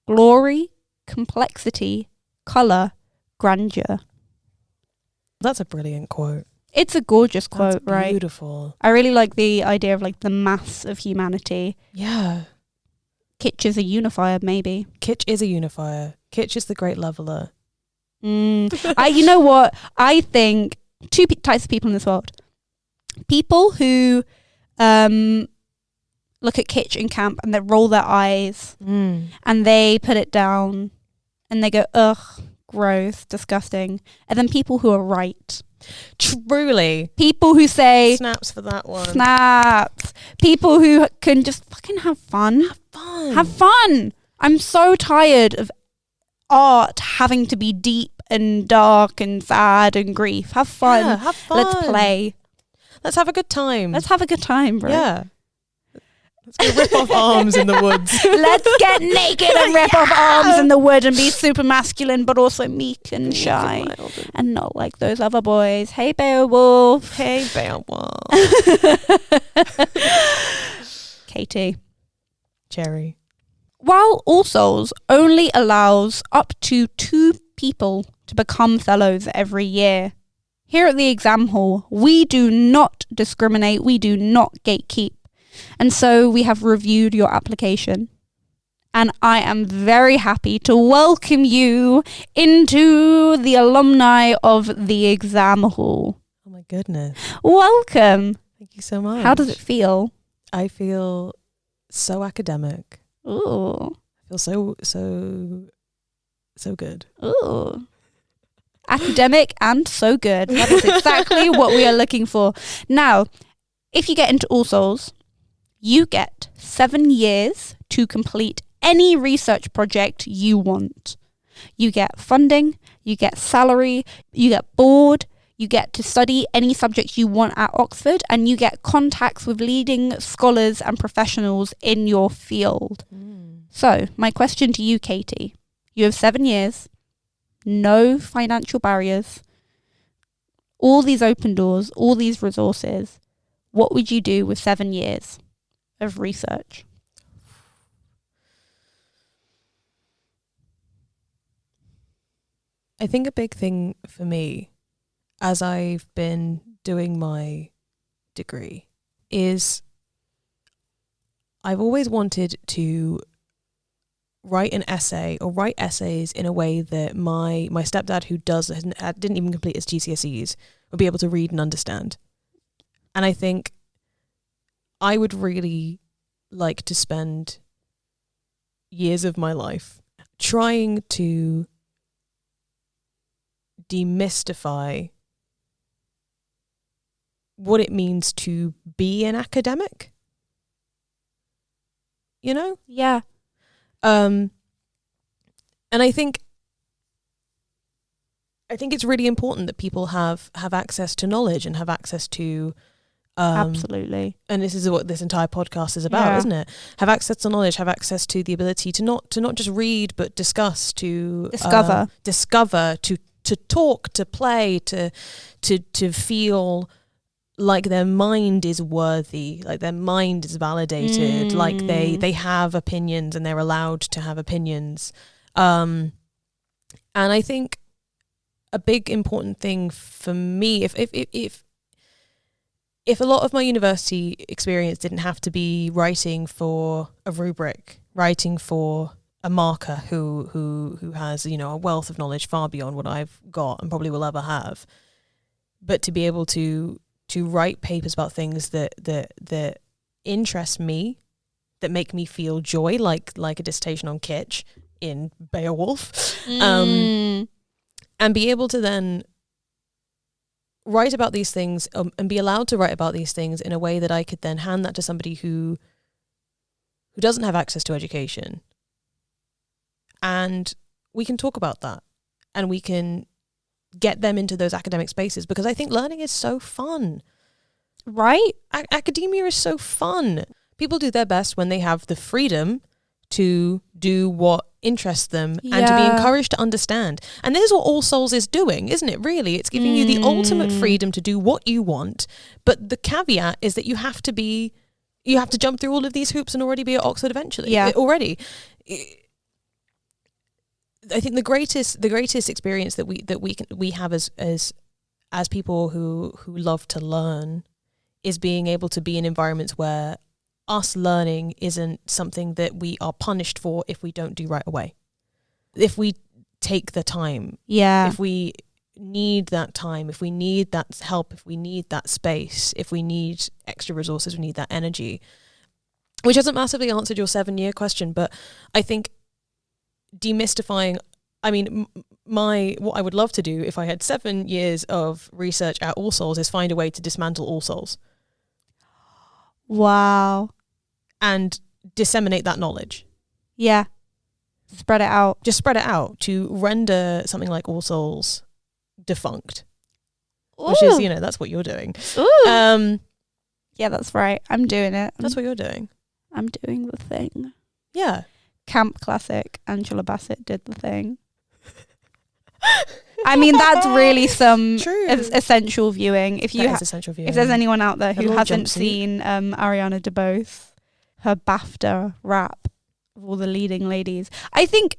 S1: Glory, complexity, colour, grandeur.
S2: That's a brilliant quote.
S1: It's a gorgeous quote, right?
S2: Beautiful.
S1: I really like the idea of like the mass of humanity.
S2: Yeah.
S1: Kitsch is a unifier, maybe.
S2: Kitsch is a unifier. Kitsch is the great leveller.
S1: You know what? I think two types of people in this world. People who look at kitsch and camp and they roll their eyes and they put it down and they go, ugh, gross, disgusting. And then people who are right.
S2: Truly.
S1: People who say...
S2: Snaps for that one.
S1: Snaps. People who can just fucking have fun.
S2: Have fun.
S1: Have fun. I'm so tired of art having to be deep and dark and sad and grief. Have fun.
S2: Yeah, have fun.
S1: Let's play.
S2: Let's have a good time.
S1: Let's have a good time, bro.
S2: Yeah. Let's go rip off arms in the woods.
S1: Let's get naked and rip off arms in the wood and be super masculine, but also meek and shy and not like those other boys. Hey, Beowolf.
S2: Hey, Beowolf.
S1: Katie.
S2: Cherry.
S1: While All Souls only allows up to 2 people to become fellows every year. Here at the exam hall, we do not discriminate, we do not gatekeep. And so we have reviewed your application. And I am very happy to welcome you into the alumni of the exam hall.
S2: Oh my goodness.
S1: Welcome.
S2: Thank you so much.
S1: How does it feel?
S2: I feel so academic.
S1: Ooh.
S2: I feel so good.
S1: Ooh. Academic and so good. That is exactly what we are looking for. Now, if you get into All Souls, you get 7 years to complete any research project you want. You get funding, you get salary, you get board, you get to study any subjects you want at Oxford, and you get contacts with leading scholars and professionals in your field. So, my question to you, Katie, you have 7 years, no financial barriers, all these open doors, all these resources. What would you do with 7 years of research?
S2: I think a big thing for me, as I've been doing my degree, is I've always wanted to write an essay or write essays in a way that my stepdad, who didn't even complete his GCSEs, would be able to read and understand. And I think I would really like to spend years of my life trying to demystify what it means to be an academic. You know?
S1: Yeah.
S2: And I think it's really important that people have access to knowledge and have access to
S1: Absolutely.
S2: And this is what this entire podcast is about, isn't it? Have access to knowledge, have access to the ability to not just read but discuss, to discover, to talk, to play, to feel like their mind is worthy, like their mind is validated, like they have opinions and they're allowed to have opinions. And I think a big important thing for me, if a lot of my university experience didn't have to be writing for a rubric, writing for a marker who has, you know, a wealth of knowledge far beyond what I've got and probably will ever have, but to be able to write papers about things that interest me, that make me feel joy, like a dissertation on Kitsch in Beowolf, and be able to then write about these things and be allowed to write about these things in a way that I could then hand that to somebody who doesn't have access to education. And we can talk about that and we can get them into those academic spaces, because I think learning is so fun.
S1: Right?
S2: Academia is so fun. People do their best when they have the freedom to do what interests them and to be encouraged to understand. And this is what All Souls is doing, isn't it? Really, it's giving you the ultimate freedom to do what you want. But the caveat is that you have to jump through all of these hoops and already be at Oxford eventually.
S1: Yeah.
S2: Already. I think the greatest experience that we have as people who love to learn is being able to be in environments where us learning isn't something that we are punished for if we don't do right away. If we take the time, if we need that time, if we need that help, if we need that space, if we need extra resources, we need that energy. Which hasn't massively answered your 7-year question, but I think demystifying, I mean, what I would love to do if I had 7 years of research at All Souls is find a way to dismantle All Souls.
S1: Wow.
S2: And disseminate that knowledge.
S1: Yeah. Spread it out.
S2: Just spread it out to render something like All Souls defunct. Ooh. Which is, that's what you're doing.
S1: Ooh. Yeah, that's right. I'm doing it.
S2: That's what you're doing.
S1: I'm doing the thing.
S2: Yeah.
S1: Camp classic. Angela Bassett did the thing. I mean, that's really some essential viewing. If
S2: essential viewing.
S1: If there's anyone out there who hasn't seen Ariana DeBose, her BAFTA rap of all the leading ladies, I think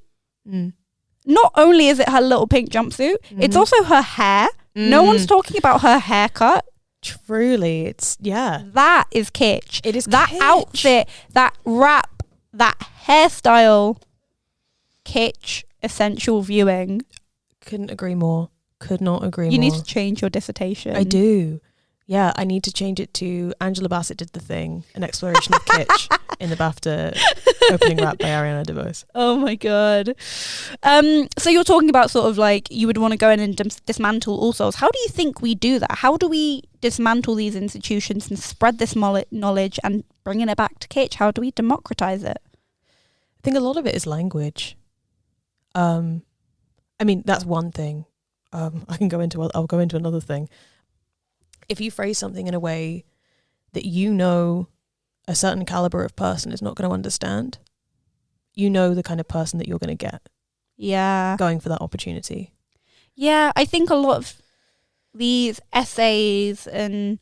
S1: not only is it her little pink jumpsuit, it's also her hair. No one's talking about her haircut.
S2: Truly, it's, yeah.
S1: That is kitsch.
S2: It is
S1: that
S2: kitsch.
S1: Outfit, that wrap, that hairstyle. Kitsch, essential viewing.
S2: Couldn't agree more. Could not agree more.
S1: You need to change your dissertation.
S2: I do. Yeah, I need to change it to Angela Bassett did the thing, an exploration of kitsch in the BAFTA opening rap by Ariana DeBose.
S1: Oh my god. So you're talking about sort of like you would want to go in and dismantle All Souls. How do you think we do that? How do we dismantle these institutions and spread this knowledge and bringing it back to kitsch? How do we democratize it?
S2: I think a lot of it is language. I mean, that's one thing. I'll go into another thing. If you phrase something in a way that you know a certain caliber of person is not going to understand, you know the kind of person that you're going to get.
S1: Yeah.
S2: Going for that opportunity.
S1: Yeah, I think a lot of these essays and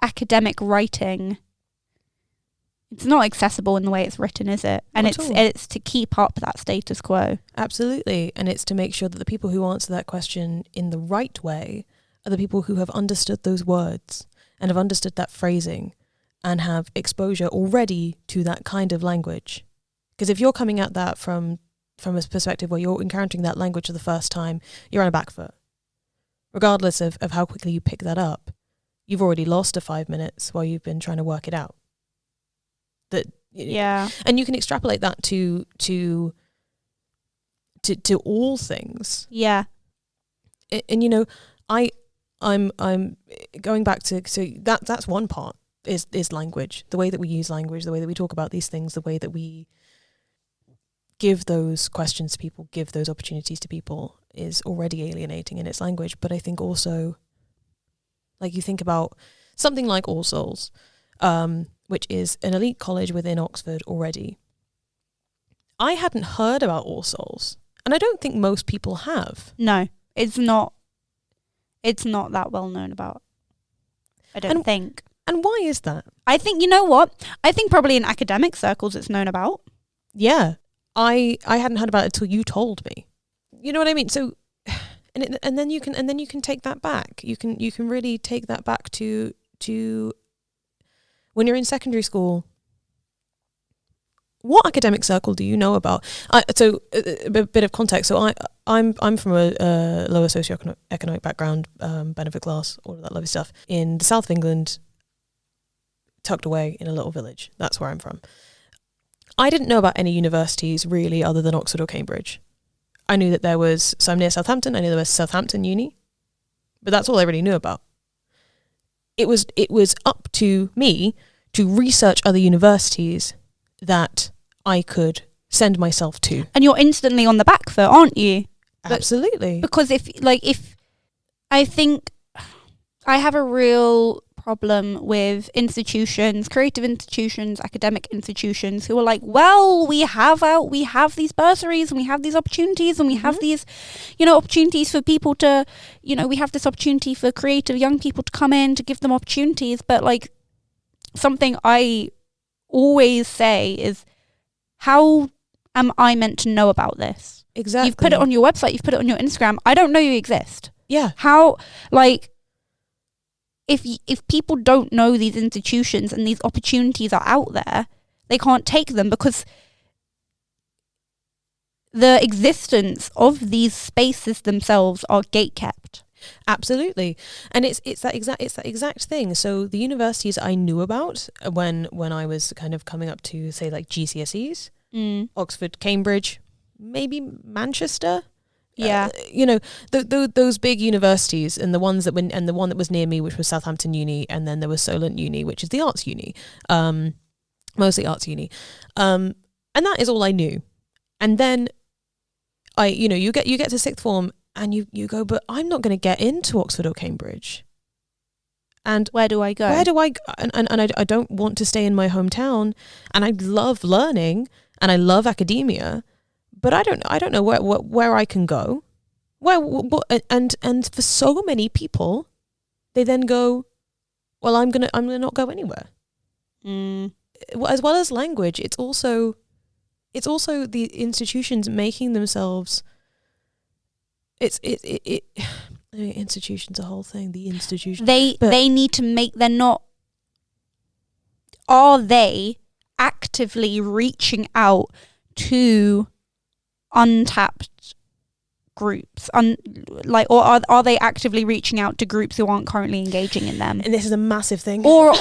S1: academic writing, it's not accessible in the way it's written, is it? And it's to keep up that status quo.
S2: Absolutely. And it's to make sure that the people who answer that question in the right way are the people who have understood those words and have understood that phrasing and have exposure already to that kind of language. Because if you're coming at that from a perspective where you're encountering that language for the first time, you're on a back foot. Regardless of how quickly you pick that up, you've already lost 5 minutes while you've been trying to work it out.
S1: Yeah.
S2: And you can extrapolate that to all things.
S1: Yeah.
S2: And you know, I'm going back to, so that's one part is language, the way that we use language, the way that we talk about these things, the way that we give those questions to people, give those opportunities to people is already alienating in its language. But I think also, like, you think about something like All Souls, which is an elite college within Oxford already. I hadn't heard about All Souls, and I don't think most people have.
S1: No, it's not that well known about. I don't think.
S2: And why is that?
S1: I think, you know what? I think probably in academic circles it's known about.
S2: Yeah. I hadn't heard about it until you told me. You know what I mean? So and then you can take that back. You can really take that back to when you're in secondary school. What academic circle do you know about? So a bit of context. So I'm from a lower socioeconomic background, benefit class, all of that lovely stuff, in the south of England, tucked away in a little village. That's where I'm from. I didn't know about any universities really other than Oxford or Cambridge. I knew that there was, so I'm near Southampton, I knew there was Southampton Uni, but that's all I really knew about. It was up to me to research other universities that I could send myself to.
S1: And you're instantly on the back foot, aren't you?
S2: Absolutely.
S1: Because if I think I have a real problem with institutions, creative institutions, academic institutions who are like, well, we have these bursaries and we have these opportunities and we have these, opportunities for people to, we have this opportunity for creative young people to come in, to give them opportunities. But like, something I always say is, how am I meant to know about this?
S2: Exactly.
S1: You've put it on your website, you've put it on your Instagram. I don't know you exist.
S2: Yeah.
S1: How, like, if people don't know these institutions and these opportunities are out there, they can't take them because the existence of these spaces themselves are gatekept.
S2: Absolutely. And it's that exact thing. So the universities I knew about when I was kind of coming up to, say, like GCSEs, Oxford, Cambridge, maybe Manchester.
S1: Yeah.
S2: Those big universities, and the one that was near me, which was Southampton Uni, and then there was Solent Uni, which is the arts uni, mostly arts uni, and that is all I knew. And then you get to sixth form and you go, but I'm not going to get into Oxford or Cambridge. And
S1: where do I go?
S2: And I don't want to stay in my hometown, and I love learning and I love academia. But I don't know where I can go. And for so many people, they then go, well, I'm gonna not go anywhere. As well as language, it's also the institutions making themselves institution's a whole thing. The institution.
S1: They need to make. They're not. Are they actively reaching out to untapped groups? Or are they actively reaching out to groups who aren't currently engaging in them?
S2: And this is a massive thing.
S1: Or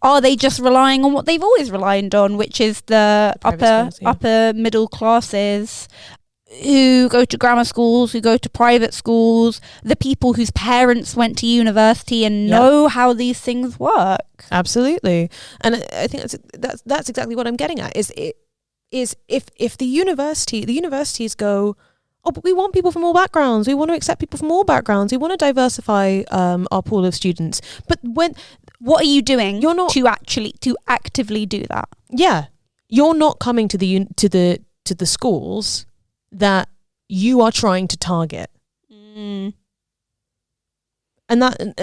S1: are they just relying on what they've always relied on, which is the upper middle classes who go to grammar schools, who go to private schools, the people whose parents went to university and know how these things work.
S2: Absolutely. And I think that's exactly what I'm getting at, is if the universities go, oh, but we want people from all backgrounds, we want to accept people from all backgrounds, we want to diversify our pool of students, but
S1: what are you doing to actively do that?
S2: Yeah, you're not coming to the schools that you are trying to target. And that, and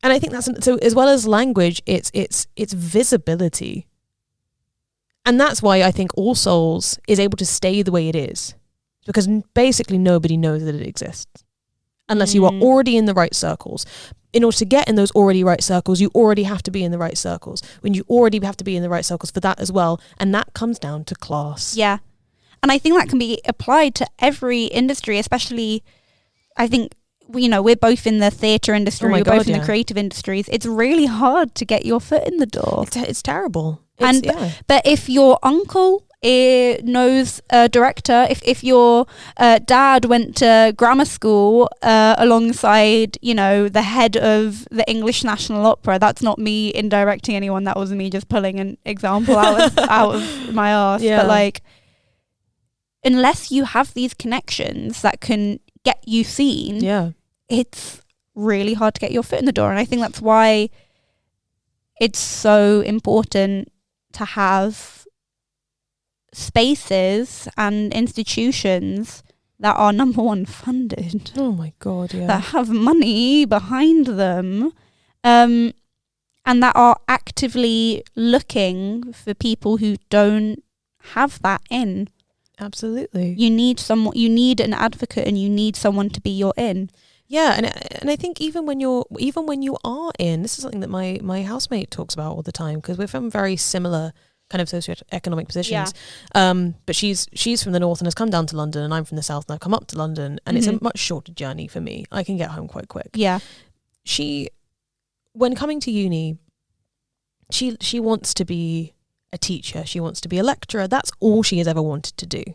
S2: I think that's, so as well as language, it's visibility. And that's why I think All Souls is able to stay the way it is, because basically nobody knows that it exists unless you are already in the right circles. In order to get in those already right circles, you already have to be in the right circles. When you already have to be in the right circles for that as well. And that comes down to class.
S1: Yeah. And I think that can be applied to every industry, especially, I think, we're both in the theatre industry, we're both in the creative industries. It's really hard to get your foot in the door.
S2: It's terrible.
S1: But if your uncle knows a director, if your dad went to grammar school alongside, the head of the English National Opera, that's not me indirecting anyone, that was me just pulling an example out of my arse.
S2: Yeah.
S1: But unless you have these connections that can get you seen, it's really hard to get your foot in the door. And I think that's why it's so important to have spaces and institutions that are, number one, funded.
S2: Oh my God, yeah.
S1: That have money behind them, and that are actively looking for people who don't have that in.
S2: Absolutely.
S1: You need an advocate, and you need someone to be your in.
S2: Yeah, and I think even when you are in, this is something that my housemate talks about all the time, because we're from very similar kind of socioeconomic positions. Yeah. But she's from the north and has come down to London, and I'm from the south and I've come up to London, and it's a much shorter journey for me. I can get home quite quick.
S1: Yeah.
S2: When coming to uni, she wants to be a teacher, she wants to be a lecturer. That's all she has ever wanted to do.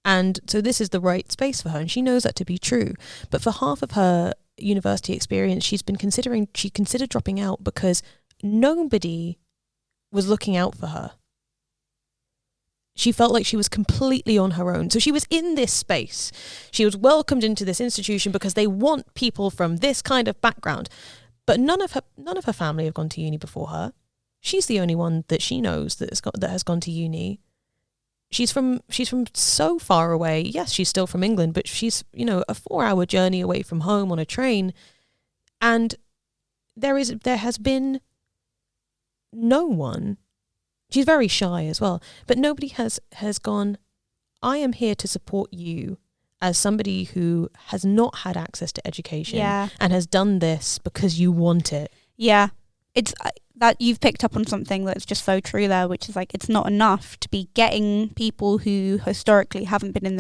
S2: And so this is the right space for her, and she knows that to be true. But for half of her university experience, she considered dropping out because nobody was looking out for her. She felt like she was completely on her own. So she was in this space. She was welcomed into this institution because they want people from this kind of background. But none of her family have gone to uni before her. She's the only one that she knows that has gone to uni. She's from so far away. Yes, she's still from England, but she's, a 4-hour journey away from home on a train. And there has been no one. She's very shy as well, but nobody has gone, I am here to support you as somebody who has not had access to education and has done this because you want it. Yeah.
S1: It's that you've picked up on something that's just so true there, which is it's not enough to be getting people who historically haven't been in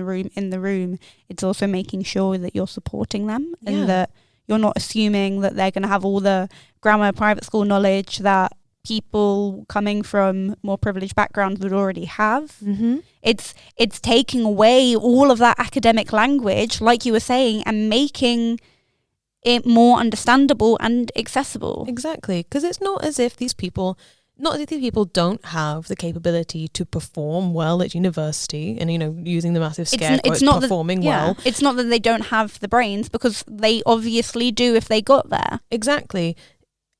S1: the room. It's also making sure that you're supporting them and that you're not assuming that they're going to have all the grammar private school knowledge that people coming from more privileged backgrounds would already have. Mm-hmm. It's taking away all of that academic language, like you were saying, and making it more understandable and accessible.
S2: Exactly, because it's not as if these people don't have the capability to perform well at university, and using the massive scare quotes, performing well.
S1: It's not that they don't have the brains, because they obviously do if they got there.
S2: Exactly.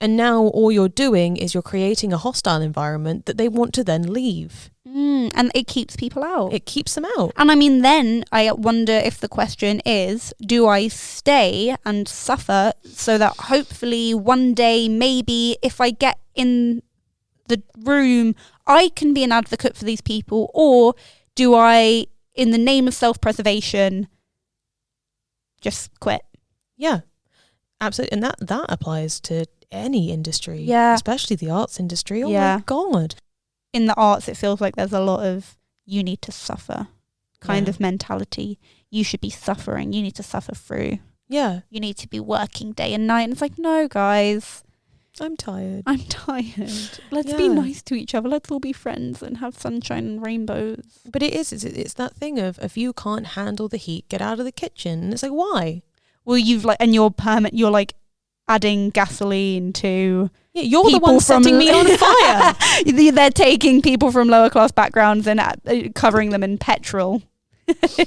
S2: And now all you're doing is you're creating a hostile environment that they want to then leave.
S1: And it keeps people out.
S2: It keeps them out.
S1: And I mean, then I wonder if the question is, do I stay and suffer so that hopefully one day, maybe if I get in the room, I can be an advocate for these people? Or do I in the name of self-preservation, just quit.
S2: Yeah, absolutely. And that applies to any industry, especially the arts industry. Oh my God.
S1: In the arts, it feels like there's a lot of you need to suffer kind of mentality. You should be suffering. You need to suffer through.
S2: Yeah.
S1: You need to be working day and night. And it's like, no, guys.
S2: I'm tired.
S1: Let's be nice to each other. Let's all be friends and have sunshine and rainbows.
S2: But it's that thing of, if you can't handle the heat, get out of the kitchen. And it's like, why?
S1: Well, you're like adding gasoline to...
S2: Yeah, you're the one setting me on fire.
S1: They're taking people from lower class backgrounds and covering them in petrol.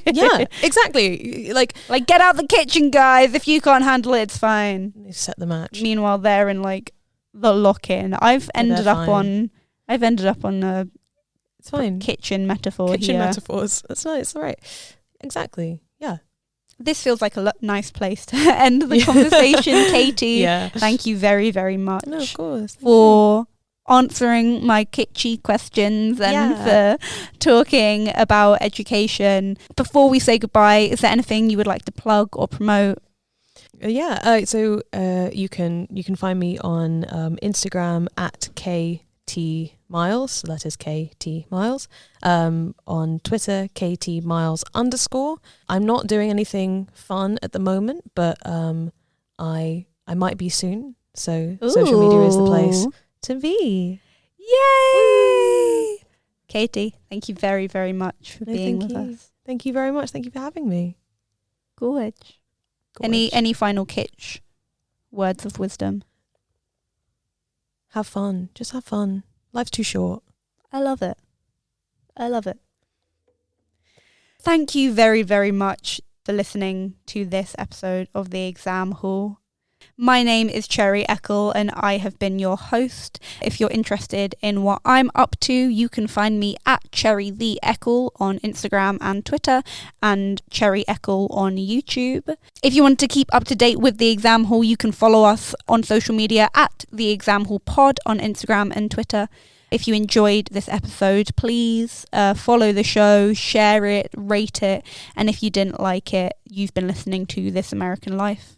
S2: Yeah, exactly. Like
S1: get out the kitchen, guys. If you can't handle it, it's fine.
S2: They set the match.
S1: Meanwhile, they're in like the lock-in. I've ended up on a
S2: it's fine
S1: kitchen metaphor.
S2: Kitchen metaphors. That's nice. All right. Exactly. Yeah.
S1: This feels like a nice place to end the conversation, Katie.
S2: Yeah.
S1: Thank you very, very much.
S2: No, of course.
S1: For answering my kitschy questions and for talking about education. Before we say goodbye, is there anything you would like to plug or promote?
S2: So you can find me on Instagram at KTMiles, so that is KT Miles. On Twitter, KTMiles_. I'm not doing anything fun at the moment, but I might be soon. So social media is the place to be.
S1: Yay! Katie, thank you very, very much for being with us.
S2: Thank you very much. Thank you for having me.
S1: Gorge. Any final kitsch words of wisdom?
S2: Have fun. Just have fun. Life's too short.
S1: I love it. Thank you very, very much for listening to this episode of The Exam Hall. My name is Cherry Eckel and I have been your host. If you're interested in what I'm up to, you can find me at Cherry the Eckel on Instagram and Twitter, and Cherry Eckel on YouTube. If you want to keep up to date with The Exam Hall, you can follow us on social media at The Exam Hall Pod on Instagram and Twitter. If you enjoyed this episode, please follow the show, share it, rate it, and if you didn't like it, you've been listening to This American Life.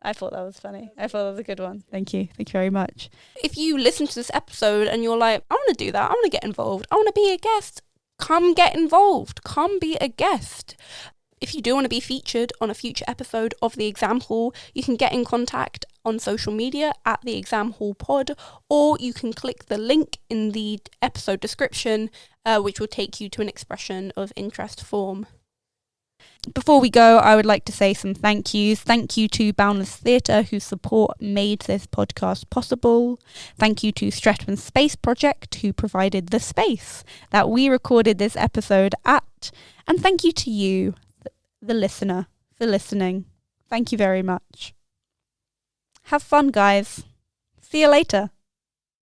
S1: I thought that was funny. I thought that was a good one. Thank you. Thank you very much. If you listen to this episode and you're like, I want to do that. I want to get involved. I want to be a guest. Come get involved. Come be a guest. If you do want to be featured on a future episode of The Exam Hall, you can get in contact on social media at The Exam Hall Pod, or you can click the link in the episode description, which will take you to an expression of interest form. Before we go, I would like to say some thank yous. Thank you to Boundless Theatre, whose support made this podcast possible. Thank you to Streatham Space Project, who provided the space that we recorded this episode at. And thank you to you, the listener, for listening. Thank you very much. Have fun, guys. See you later.